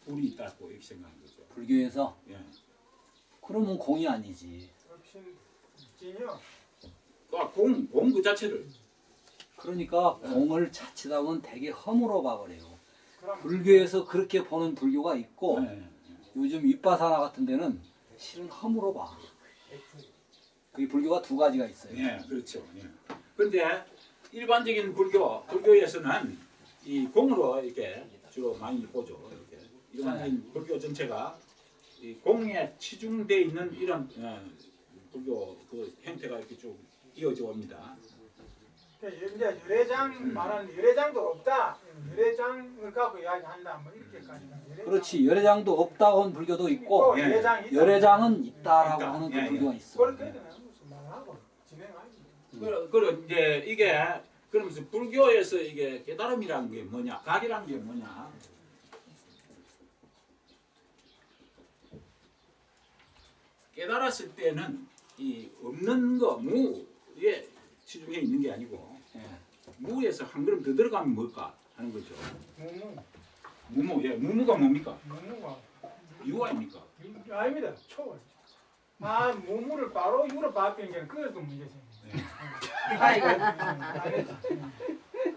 불이 있다고 이렇게 생각하는 거죠. 불교에서 예. 그러면 공이 아니지. 법신 진요. 공 그 자체를 그러니까 공을 자칫 하면 되게 허물어 봐버려요. 그럼 불교에서 그렇게 보는 불교가 있고 예. 요즘 윗바사나 같은 데는 실은 허물어 봐. 그 불교가 두 가지가 있어요. 예, 그렇죠. 예. 그런데 일반적인 불교에서는 이 공으로 이렇게 주로 많이 보죠. 이렇게. 일반적인 불교 전체가 이 공에 치중돼 있는 이런 불교 그 형태가 이렇게 쭉 이어져 옵니다. 이제 유래장 말하는 유래장도 없다. 유래장을 갖고 이야기한다. 뭐 이렇게까지. 그렇지. 열애장도 없다고 하는 불교도 있고 예. 유래장 있다. 열애장은 있다라고 있다. 하는 예, 그 불교가 있어. 그렇게 무슨 말하고 진행하지. 그럼 이제 이게 그러면서 불교에서 이게 깨달음이라는 게 뭐냐, 각이라는 게 뭐냐? 깨달았을 때는 이 없는 거 무에 치중해 있는 게 아니고 예. 무에서 한 걸음 더 들어가면 뭘까 하는 거죠. 무무. 무무, 예, 무무가 뭡니까? 무무가 유 아닙니까? 아닙니다. 초. 아 무무를 바로 유로 바뀌는 게 그것도 문제지. 아이고. 아니지.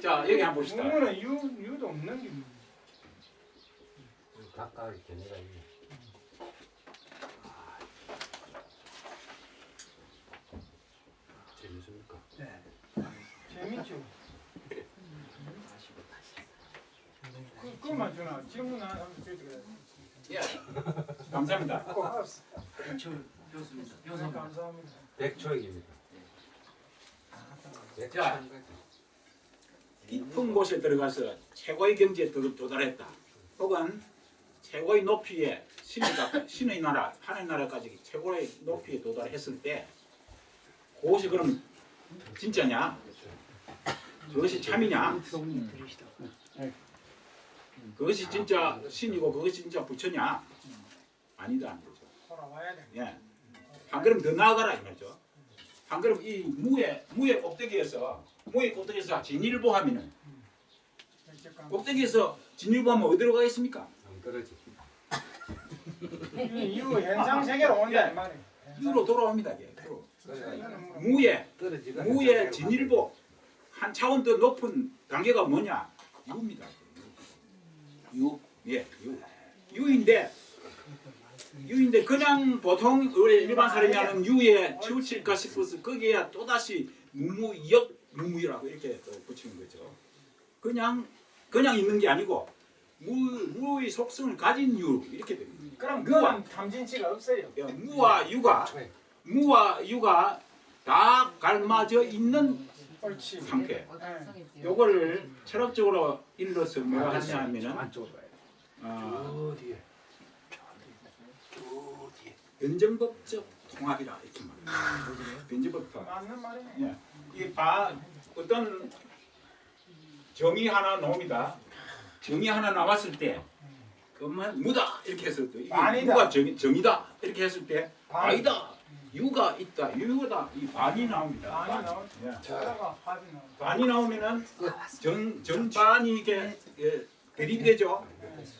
자, 여기 한번 봅시다. 무무는 유도 없는 게 문제. 각각 견해가 있네. 재밌습니까? 재밌죠. 그만 주나 질문 하나 하면 되지. 예, 감사합니다. 고맙습니다. 좋습니다. 네, 감사합니다. 백초액입니다. 자, 깊은 곳에 들어가서 최고의 경지에 도달했다. 혹은 최고의 높이에 신의 나라, 하늘 나라까지 최고의 높이에 도달했을 때 그것이 그럼 진짜냐? 그것이 참이냐? 그것이 진짜 신이고 그것이 진짜 부처냐? 아니다 안 되죠. 돌아와야 돼. 예. 한 걸음 더 나아가라 이 말이죠. 한 걸음 이 무의 꼭대기에서 진일보하면은 꼭대기에서 진일보하면 어디로 가겠습니까? 안 떨어지. 이후 현상 세계로 온다 이 말이에요. 유로 돌아옵니다. 이게. 이거는 뭐 무의 진일보 한 차원 더 높은 단계가 뭐냐? 유입니다. 유. 예, 유인데 그냥 보통 우리 일반 사람이 하는 유에 치우칠까 싶어서 거기에 또 다시 무무이라고 이렇게 또 붙이는 거죠. 그냥 있는 게 아니고 무의 속성을 가진 유 이렇게 됩니다. 그럼 그건 탐진치가 없어요. 예, 무와 유가 다 갈마져 있는 옳지. 상태. 네. 요거를 철학적으로 일러서 뭐가 하냐 하면은 어디에? 변정법적 통합이라 이렇게 말합니다. 변정법적. 맞는 말이네. 예. 이 어떤 정의 하나 나옵니다. 정의 하나 나왔을 때 그만 무다 이렇게 했을 때 이게 반이다. 무가 정의다 이렇게 했을 때 반. 아니다. 유가 있다. 유가 이 반이 나옵니다. 반이 나오죠. 예. 자가 합이 나오죠. 반이 나오면은 정반이 이게 대립이 되죠.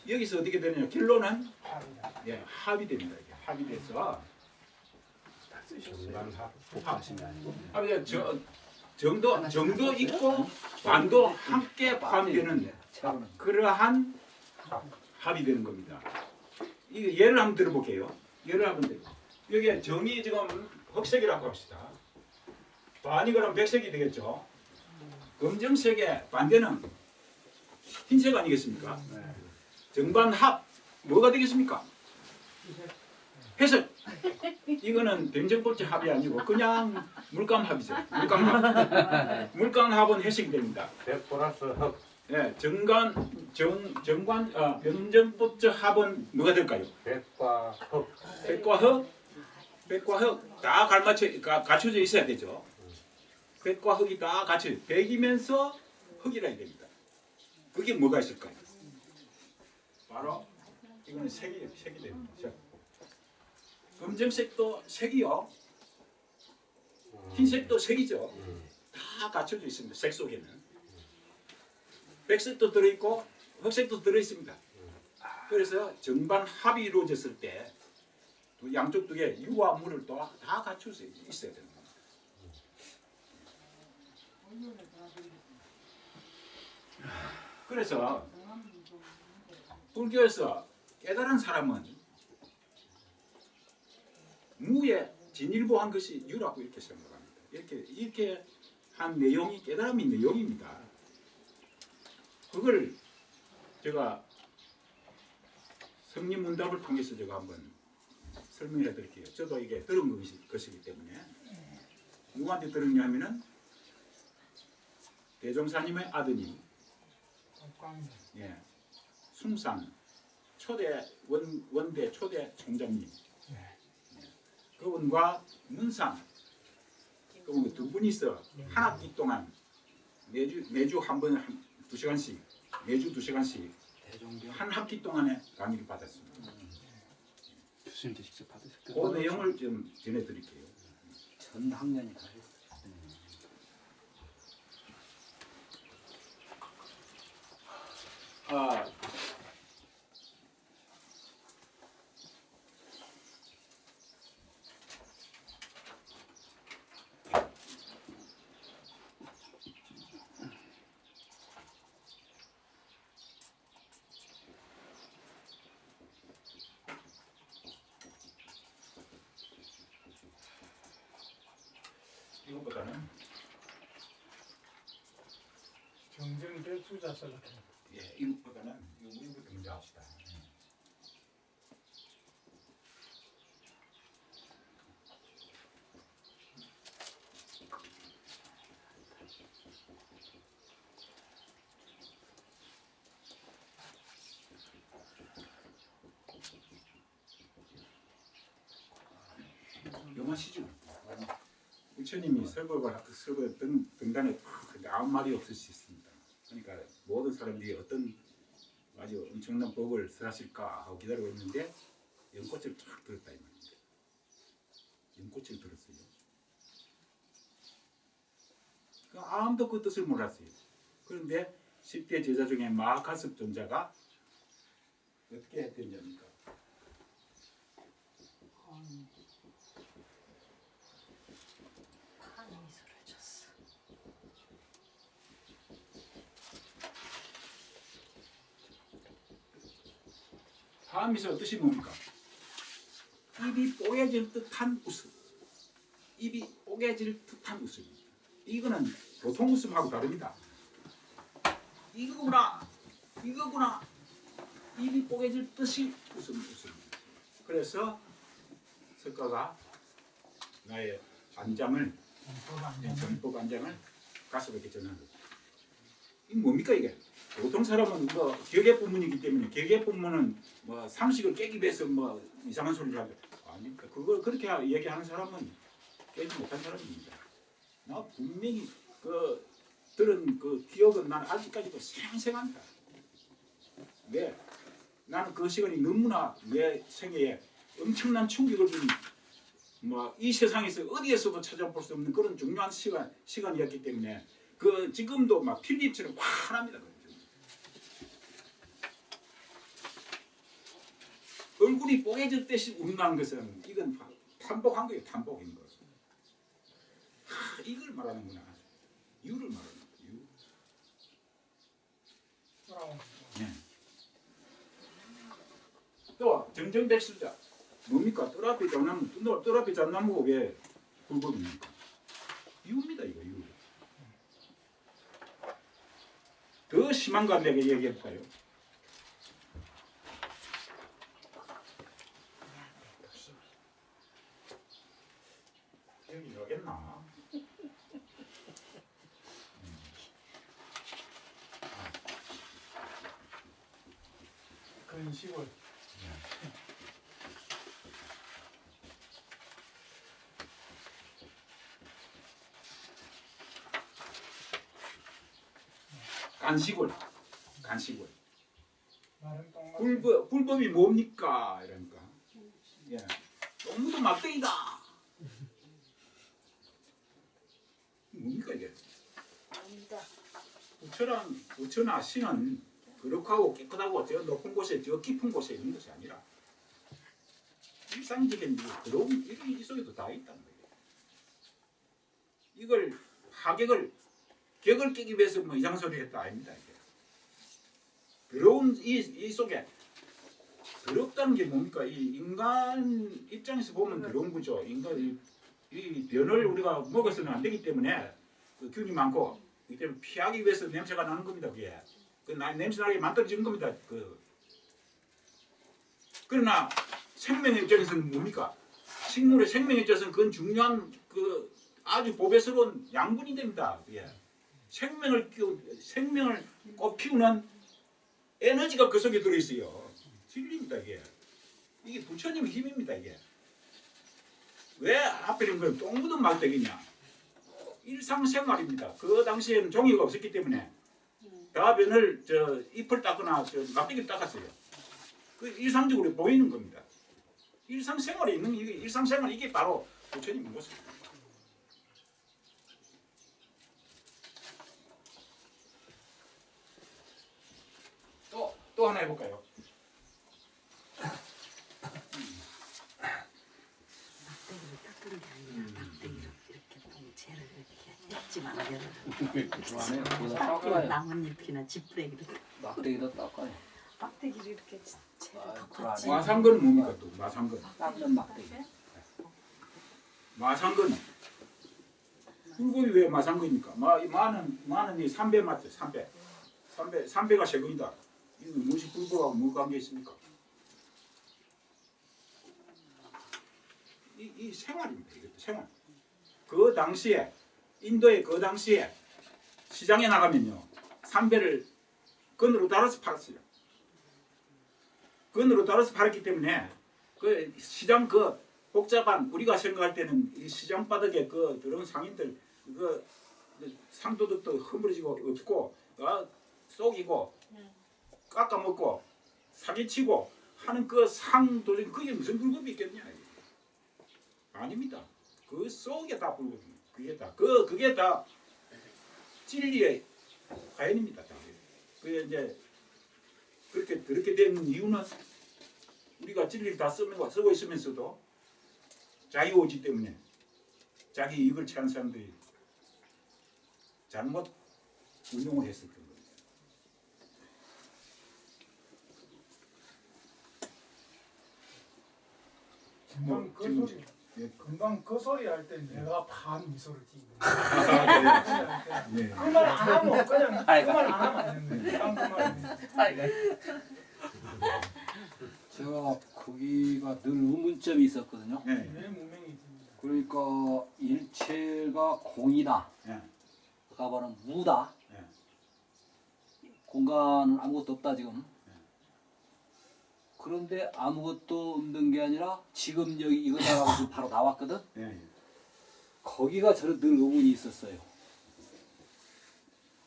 여기서 어떻게 되느냐? 결론은 합이다. 예, 합이 됩니다. 이게 합이 돼서 합이 정도 있고 반도 함께 포함되는 그러한 합이 되는 겁니다. 이 예를 한번 들어볼게요. 예를 한번 들어. 여기 정이 지금 흑색이라고 합시다. 반이 그럼 백색이 되겠죠. 검정색의 반대는 흰색 아니겠습니까? 정반합 뭐가 되겠습니까? 회색. 이거는 변정법적 합이 아니고 그냥 물감합이죠. 물감합. 물감합은 회색이 됩니다. 백 플러스 흑. 예, 변정법적 합은 뭐가 될까요? 백과 흑. 백과 흑 다 갖춰져 있어야 되죠. 백과 흑이 다 갖춰. 백이면서 흑이라 해야 됩니다. 그게 뭐가 있을까요? 바로 이거는 색이 됩니다. 검정색도 색이요. 흰색도 색이죠. 다 갖춰져 있습니다. 색 속에는. 백색도 들어있고 흑색도 들어있습니다. 그래서 정반 합이 이루어졌을 때 양쪽 두 개 유와 무를 또 다 갖춰져 있어야 됩니다. 그래서 불교에서 깨달은 사람은 무에 진일보한 것이 유라고 이렇게 생각합니다. 이렇게 한 내용이 깨달음의 내용입니다. 그걸 제가 성립문답을 통해서 제가 한번 설명해 드릴게요. 저도 이게 들은 것이기 때문에 누구한테 들었냐 하면은 대종사님의 아드님 예, 숭산 초대 원대 초대 총장님 그분과 문상 그분 두 분이서 한 학기 동안 매주 한 번 2시간씩 매주 2시간씩 한 학기 동안에 강의를 받았습니다. 교수님도 직접 받으셨죠? 그 내용을 좀 전해드릴게요. 전 학년이 다 했어요. 이것보다는 정전 백수자설 같은. 예, 이것보다는 이거부터 먼저 합시다. 요만시죠. 부처님이 설법 등단에 아무 말이 없을 수 있습니다. 그러니까 모든 사람들이 어떤 아주 엄청난 법을 설하실까 하고 기다리고 있는데 연꽃을 쫙 들었다 이 말입니다. 연꽃을 들었어요. 아무도 그 뜻을 몰랐어요. 그런데 10대 제자 중에 마하카습 존자가 어떻게 했던지입니까? 파미소 뜻이 뭡니까? 입이 뽀개질 듯한 웃음. 입이 뽀개질 듯한 웃음입니다. 이거는 보통 웃음하고 다릅니다. 이거구나. 입이 뽀개질 듯이 웃음입니다. 그래서 석가가 나의 안장을 정법 안장을 가슴에 전하는 거죠. 이게 뭡니까 이게? 보통 사람은 뭐 계계법문이기 때문에 계계법문은 뭐 상식을 깨기 위해서 뭐 이상한 소리를 하죠. 아닙니까? 그걸 그렇게 얘기하는 사람은 깨지 못한 사람입니다. 나 분명히 그 들은 그 기억은 난 아직까지도 생생합니다. 왜? 나는 그 시간이 너무나 내 생애에 엄청난 충격을 준 뭐 이 세상에서 어디에서도 찾아볼 수 없는 그런 중요한 시간이었기 때문에 그 지금도 막 필립처럼 환합니다. 얼굴이 뽀개질 듯이 웃는 것은 이건 탄복한 거예요. 탄복인 거. 이걸 말하는구나. 이유를 말하는 거예요. 이유. 네. 또 정정백설자 뭡니까? 뜰 앞에 잣나무가 왜 불법입니까? 이유입니다. 이거 이유. 더 심한 거 내가 얘기해 볼까요? 여기 여겠나? 그런 식으로. 간식을. 말은 똥 불법이 뭡니까? 이러니까. 예. 똥무도 막대기다. 뭡니까 이게? 부처나 신은 거룩하고 깨끗하고 저 높은 곳에 저 깊은 곳에 있는 것이 아니라 일상적인 더러운 이 속에도 다 있다는 거예요. 이걸 격을 깨기 위해서 뭐 이상한 소리 했다 아닙니다. 이게. 더러운 이 속에 더럽다는 게 뭡니까? 이 인간 입장에서 보면 더러운 거죠. 인간 이 변을 우리가 먹어서는 안 되기 때문에 그 균이 많고 이 때문에 피하기 위해서 냄새가 나는 겁니다. 그게 그 냄새 나게 만들어지는 겁니다. 그러나 생명의 입장에서는 뭡니까? 식물의 생명의 입장에서는 그건 중요한 그 아주 보배스러운 양분이 됩니다. 그게 생명을 꽃피우는 에너지가 그 속에 들어 있어요. 진리입니다. 이게 부처님의 힘입니다. 이게 왜 하필이면 그 똥 묻은 막대기냐? 일상생활입니다. 그 당시에는 종이가 없었기 때문에 다변을 잎을 닦거나 막대기를 닦았어요. 그 일상적으로 보이는 겁니다. 일상생활에 있는 이게 일상생활 이게 바로 부처님의 모습입니다. 또 하나 해볼까요? 막대기를 닦은 게 아니라 막대기로 이렇게 봉채를 이렇게 했지만 좋아하네요. 그거 닦은 닦아요. 나뭇잎이나 지푸레기를 막대기도 닦아요. 막대기를 이렇게 채로 아, 덮었지. 마상건 뭡니까 또 마상건? 닦는 막대기. 마상건 불급이 왜 마상거입니까? 만원이 3배 맞죠? 3배가 세금이다. 이거 무엇이 불급하고 뭐 관계 있습니까? 이 생활입니다. 이것도 생활. 그 당시에 인도의 그 당시에 시장에 나가면요 3배를 건으로 달아서 팔았어요. 건으로 달아서 팔았기 때문에 그 시장 그 복잡한 우리가 생각할 때는 이 시장 바닥에 그 그런 상인들 그 상도덕도 허물어지고 없고 속이고 깎아먹고 사기치고 하는 그 상도덕 그게 무슨 불법이 있겠냐? 아닙니다. 그 속에 다 불법입니다. 그게 다 진리의 과연입니다. 그게 이제 그렇게 된 이유는 우리가 진리를 다 쓰고 있으면서도 자유오지 때문에 자기 이익을 취하는 사람들이 잘못 운용을 했었던 겁니다. 금방 그 지금 소리, 예. 금방 그 소리 할 때 내가 반 미소를 띠고. 네. 그 말 안 하면 그냥 그 아이고. 말 안 하면 안 되는 거야. 그 말. 제가 거기가 늘 의문점이 있었거든요. 네. 왜 무명해집니다. 그러니까 일체가 공이다. 네. 아까 말한 무다. 네. 공간은 아무것도 없다 지금. 그런데 아무것도 없는 게 아니라 지금 여기 이거다라고 지금 바로 나왔거든. 네. 거기가 저는 늘 의문이 있었어요.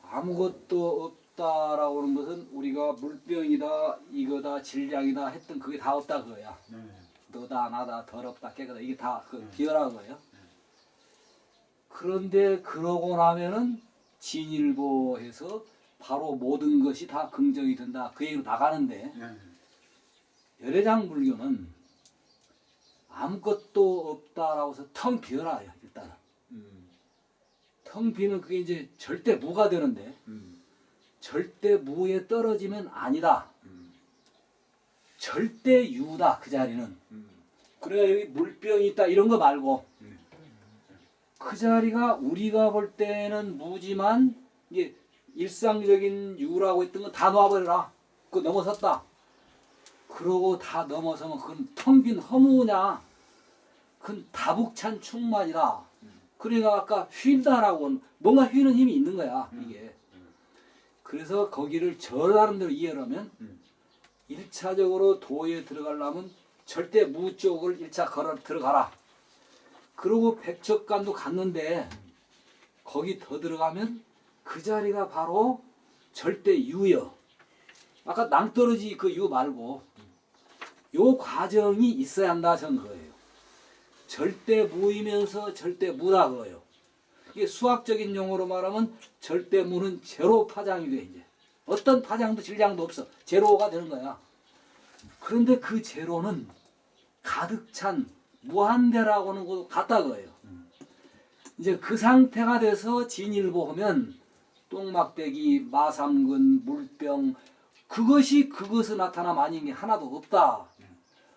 아무것도 없다라고 하는 것은 우리가 물병이다, 이거다, 질량이다 했던 그게 다 없다 그거야. 네. 너다, 나다, 더럽다, 깨끗다 이게 다 그 비열한 거예요. 그런데 그러고 나면은 진일보해서 바로 모든 것이 다 긍정이 된다 그 얘기로 나가는데 네. 열애장 불교는 아무것도 없다라고 해서 텅 비어라요 일단은. 텅 비는 그게 이제 절대 무가 되는데 절대 무에 떨어지면 아니다. 절대 유다 그 자리는. 그래야 여기 물병이 있다 이런 거 말고 그 자리가 우리가 볼 때는 무지만 이게 일상적인 유라고 했던 거 다 놓아버려라. 그거 넘어섰다. 그러고 다 넘어서면 그건 텅 빈 허무냐. 그건 다북찬 충만이다. 그러니까 아까 휜다라고 뭔가 휘는 힘이 있는 거야 이게. 그래서 거기를 저 나름대로 이해를 하면 1차적으로 도에 들어가려면 절대 무 쪽을 1차 걸어 들어가라. 그리고 백척간도 갔는데 거기 더 들어가면 그 자리가 바로 절대 유여. 아까 낭떠러지 그 유 말고 요 과정이 있어야 한다 전 거예요. 절대 무이면서 절대 무다 그거예요. 이게 수학적인 용어로 말하면 절대 무는 제로 파장이 돼 이제. 어떤 파장도 질량도 없어. 제로가 되는 거야. 그런데 그 제로는 가득 찬 무한대라고 하는 것도 같다 그거예요. 이제 그 상태가 돼서 진일보하면 똥막대기, 마삼근, 물병 그것이 그것을 나타남 아닌 게 하나도 없다.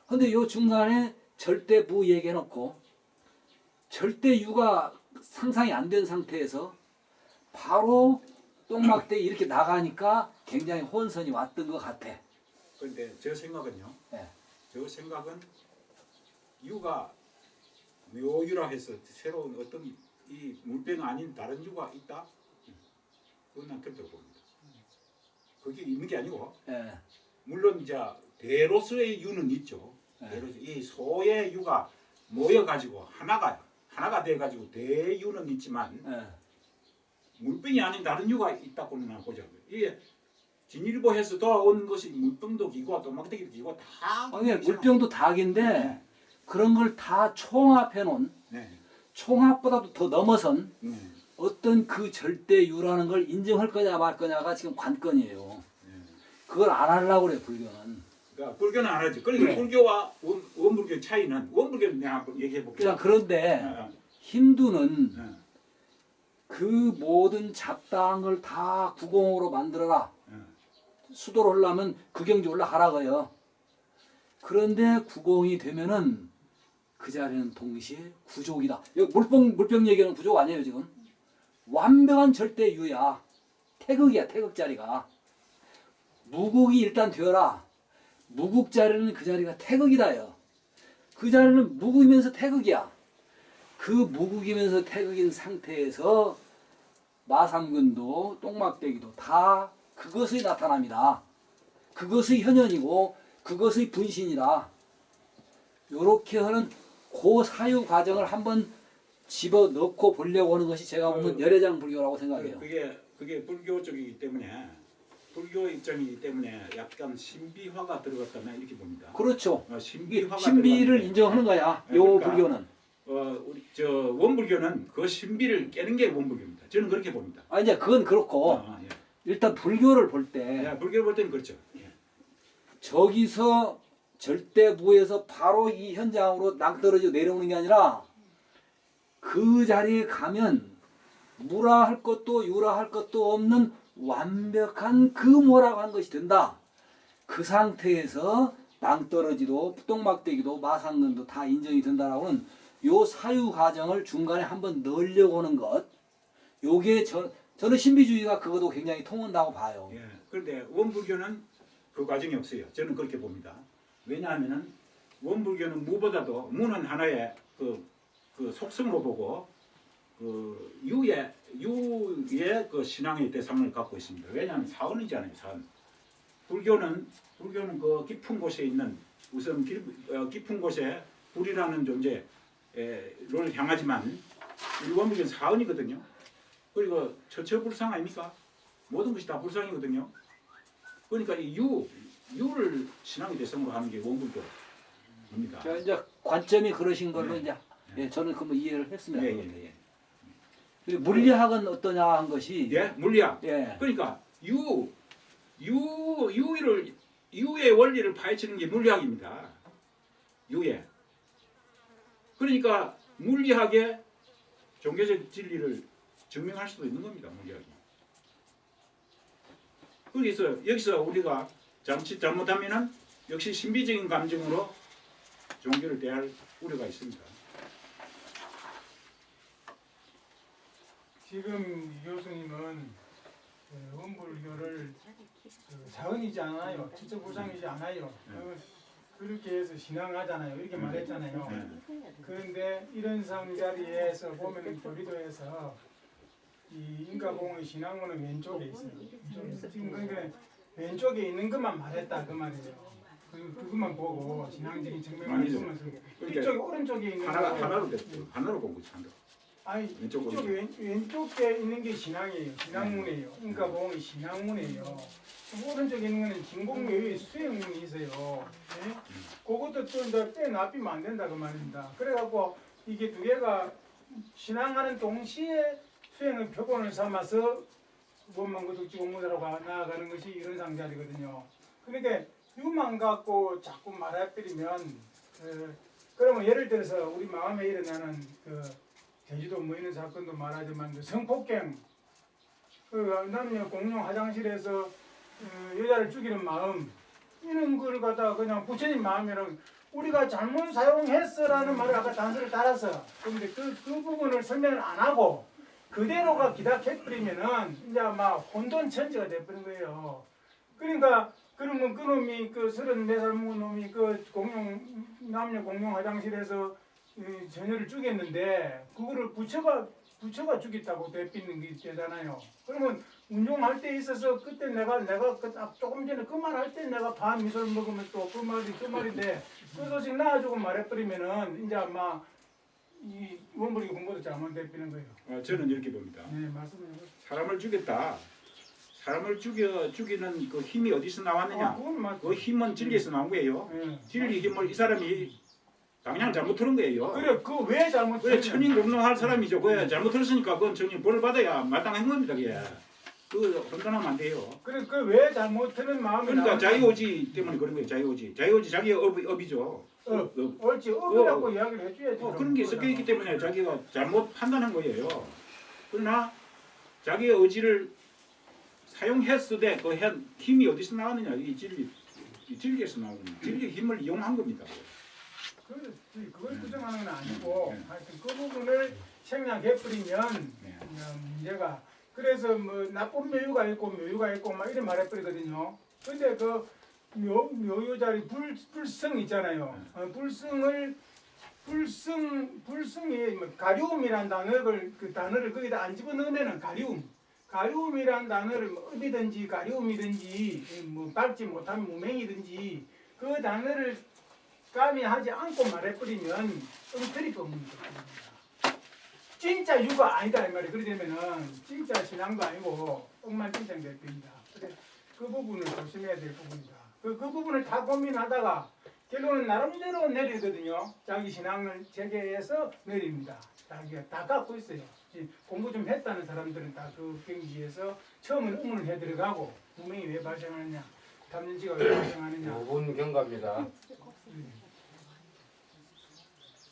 근데 요 중간에 절대 무 얘기해놓고 절대 유가 상상이 안 된 상태에서 바로 똥막대기 이렇게 나가니까 굉장히 혼선이 왔던 것 같아. 그런데 저 생각은요. 네. 저 생각은 유가 묘유라 해서 새로운 어떤 이 물병 아닌 다른 유가 있다. 그건 난 그렇다고 봅니다. 그게 있는 게 아니고 예. 물론 이제 대로서의 유는 있죠. 대로서 이 소의 유가 모여 가지고 하나가 돼 가지고 대유는 있지만 예. 물병이 아닌 다른 유가 있다고는 난 보자고요. 이게 진일보해서 돌아온 것이 물병도 기고 똥막대기도 기고 다. 아니 물병도 닭인데 네. 그런 걸 다 총합해 놓은 네. 총합보다도 더 넘어선 네. 어떤 그 절대유라는 걸 인정할 거냐 말 거냐가 지금 관건이에요. 그걸 안 하려고 그래 불교는. 그러니까 불교는 안 하지. 그러니까 네. 불교와 원불교 차이는 원불교는 내가 한번 얘기해 볼게요. 그냥 그런데 힌두는 그 모든 잡다한 걸 다 구공으로 만들어라. 수도를 하려면 그 경지 올라가라고요. 그런데 구공이 되면은 그 자리는 동시에 구족이다. 여기 물병 얘기하는 구족 아니에요 지금? 완벽한 절대유야. 태극이야, 태극 자리가. 무국이 일단 되어라. 무국 자리는 그 자리가 태극이다요. 그 자리는 무국이면서 태극이야. 그 무국이면서 태극인 상태에서 마삼근도 똥막대기도 다 그것의 나타남이다. 그것의 현현이고 그것의 분신이다. 요렇게 하는 그 사유 과정을 한번 집어넣고 보려고 하는 것이 제가 보면 열애장 불교라고 생각해요. 그게 불교 쪽이기 때문에 불교 입장이기 때문에 약간 신비화가 들어갔다면 이렇게 봅니다. 그렇죠. 신비화가 신비를 들어갔는데, 인정하는 거야. 네, 요 그러니까 불교는. 우리 저 원불교는 그 신비를 깨는 게 원불교입니다. 저는 그렇게 봅니다. 아 이제 그건 그렇고 예. 일단 불교를 볼 때 예, 불교를 볼 때는 그렇죠. 예. 저기서 절대부에서 바로 이 현장으로 낭떠러져 내려오는 게 아니라 그 자리에 가면 무라 할 것도 유라 할 것도 없는 완벽한 그 뭐라고 한 것이 된다. 그 상태에서 낭떠러지도 똥막대기도 마상근도 다 인정이 된다라고는 요 사유 과정을 중간에 한번 넣으려고 하는 것. 요게 저는 신비주의가 그것도 굉장히 통한다고 봐요. 예. 그런데 원불교는 그 과정이 없어요. 저는 그렇게 봅니다. 왜냐하면은 원불교는 무보다도 무는 하나의 그 속성으로 보고 그 유의 그 신앙의 대상을 갖고 있습니다. 왜냐하면 사원이잖아요. 사원. 불교는 그 깊은 곳에 있는 우선 깊은 곳에 불이라는 존재를 향하지만 이 원불교는 사원이거든요. 그리고 처처불상 아닙니까? 모든 것이 다 불상이거든요. 그러니까 이 유를 신앙의 대상으로 하는 게 원불교입니다. 자, 이제 관점이 그러신 걸로 네. 이제 예, 저는 그뭐 이해를 했습니다. 예, 예, 예. 그리고 물리학은 어떠냐 한 것이 예, 물리학. 예. 그러니까 유의 원리를 파헤치는 게 물리학입니다. 유의. 그러니까 물리학의 종교적 진리를 증명할 수도 있는 겁니다. 물리학이. 그래서 여기서 우리가 잘못하면은 역시 신비적인 감정으로 종교를 대할 우려가 있습니다. 지금 이 교수님은 원불교를 자은이지 않아요. 지적불상이지 않아요. 그렇게 해서 신앙하잖아요. 이렇게 말했잖아요. 네. 그런데 이런 상자리에서 보면 교리도에서 이 인가공의 신앙문은 왼쪽에 있어요. 지금 그러니까 왼쪽에 있는 것만 말했다 그 말이에요. 그것만 보고 신앙적인 측면만 아니죠. 보면서 그러니까 이쪽에 오른쪽에 있는 하나로 됐고 하나로 공부한다. 아니 왼쪽으로. 이쪽 왼쪽에 있는 게 신앙이에요. 신앙문이에요. 인가공의 신앙문이에요. 오른쪽에 있는 거는 진공묘의 수행문이 있어요. 네? 그것도 또 이제 빼놔비면 안 된다 그 말입니다. 그래갖고 이게 두 개가 신앙하는 동시에 수행의 표본을 삼아서 원망구독지 공무자로 나아가는 것이 이런 상자리거든요. 그러니까 유만 갖고 자꾸 말해버리면 그러면 예를 들어서 우리 마음에 일어나는 그 제주도 뭐 이런 사건도 말하지만 그 성폭행 그 남녀 공용 화장실에서 여자를 죽이는 마음 이런 걸 갖다가 그냥 부처님 마음이라고 우리가 잘못 사용했어라는 말을 아까 단서를 달았어. 그런데 그 부분을 설명을 안 하고 그대로가 기각해버리면은 이제 막 혼돈천지가 돼버린 거예요. 그러니까 그러면 그 놈이 그 34살 먹은 놈이 그 남녀 공용 화장실에서 처녀를 죽였는데 그거를 부처가 죽였다고 되삐는 게 되잖아요. 그러면 운용할 때 있어서 그때 내가 조금 전에 그 말 할 때 내가 반 미소를 먹으면 또 그 말인데 그 소식 나와주고 말해버리면은 이제 아마 이 원불교 공부도 잘못되삐는 거예요. 저는 이렇게 봅니다. 네, 말씀해보세요. 사람을 죽였다. 사람을 죽이는 그 힘이 어디서 나왔느냐? 그건 맞죠. 그 힘은 진리에서 나온 거예요. 네. 진리 힘을 이 사람이 당장 잘못 들은 거예요. 그래, 그 왜 잘못? 그래 천인공론할 사람이죠. 그래 잘못 들었으니까 그건 천인 벌을 받아야 마땅한 겁니다. 그게 그 혼돈하면 안 돼요. 그래, 그 왜 잘못 드는 마음이 그러니까 나오는 자유오지 때문에 그런 거예요. 자유오지 자기의 업이죠. 옳지, 업이라고 이야기를 해줘야지. 그런 게 섞여 있기 때문에 자기가 잘못 판단한 거예요. 그러나 자기의 의지를 사용했을 때 그 힘이 어디서 나왔느냐? 이 진리에서 나오는 진리의 힘을 이용한 겁니다. 그걸 부정하는 건 아니고 하여튼 그 부분을 생략해버리면 네. 문제가 그래서 뭐 나쁜 묘유가 있고 막 이래 말해버리거든요. 근데 그 묘유 자리 불성 있잖아요. 불성이 뭐 가리움이란 단어를 그 단어를 거기다 안 집어넣으면은 가리움이란 단어를 뭐 업이든지 가리움이든지 뭐 밟지 못하면 무맹이든지 그 단어를 가미하지 않고 말해버리면 엉터리 법문이 됩니다. 진짜 유가 아니다 이 말이 그러게 되면은 진짜 신앙도 아니고 엉망진창 될 겁니다. 그래 그 부분을 조심해야 될 부분이다. 그 부분을 다 고민하다가 결론은 나름대로 내리거든요. 자기 신앙을 재개해서 내립니다. 자기가 다 갖고 있어요. 공부 좀 했다는 사람들은 다 그 경지에서 처음은 의문을 해 들어가고 분명히 왜 발생하느냐, 탐진치가 왜 발생하느냐. 5분 경과입니다.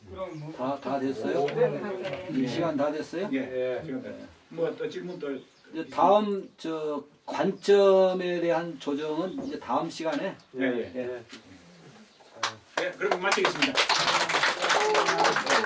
그럼 뭐 다 됐어요? 이 시간 다 됐어요? 예. 뭐또 질문 또 이제 다음 저 관점에 대한 조정은 이제 다음 시간에 예. 그럼 마치겠습니다.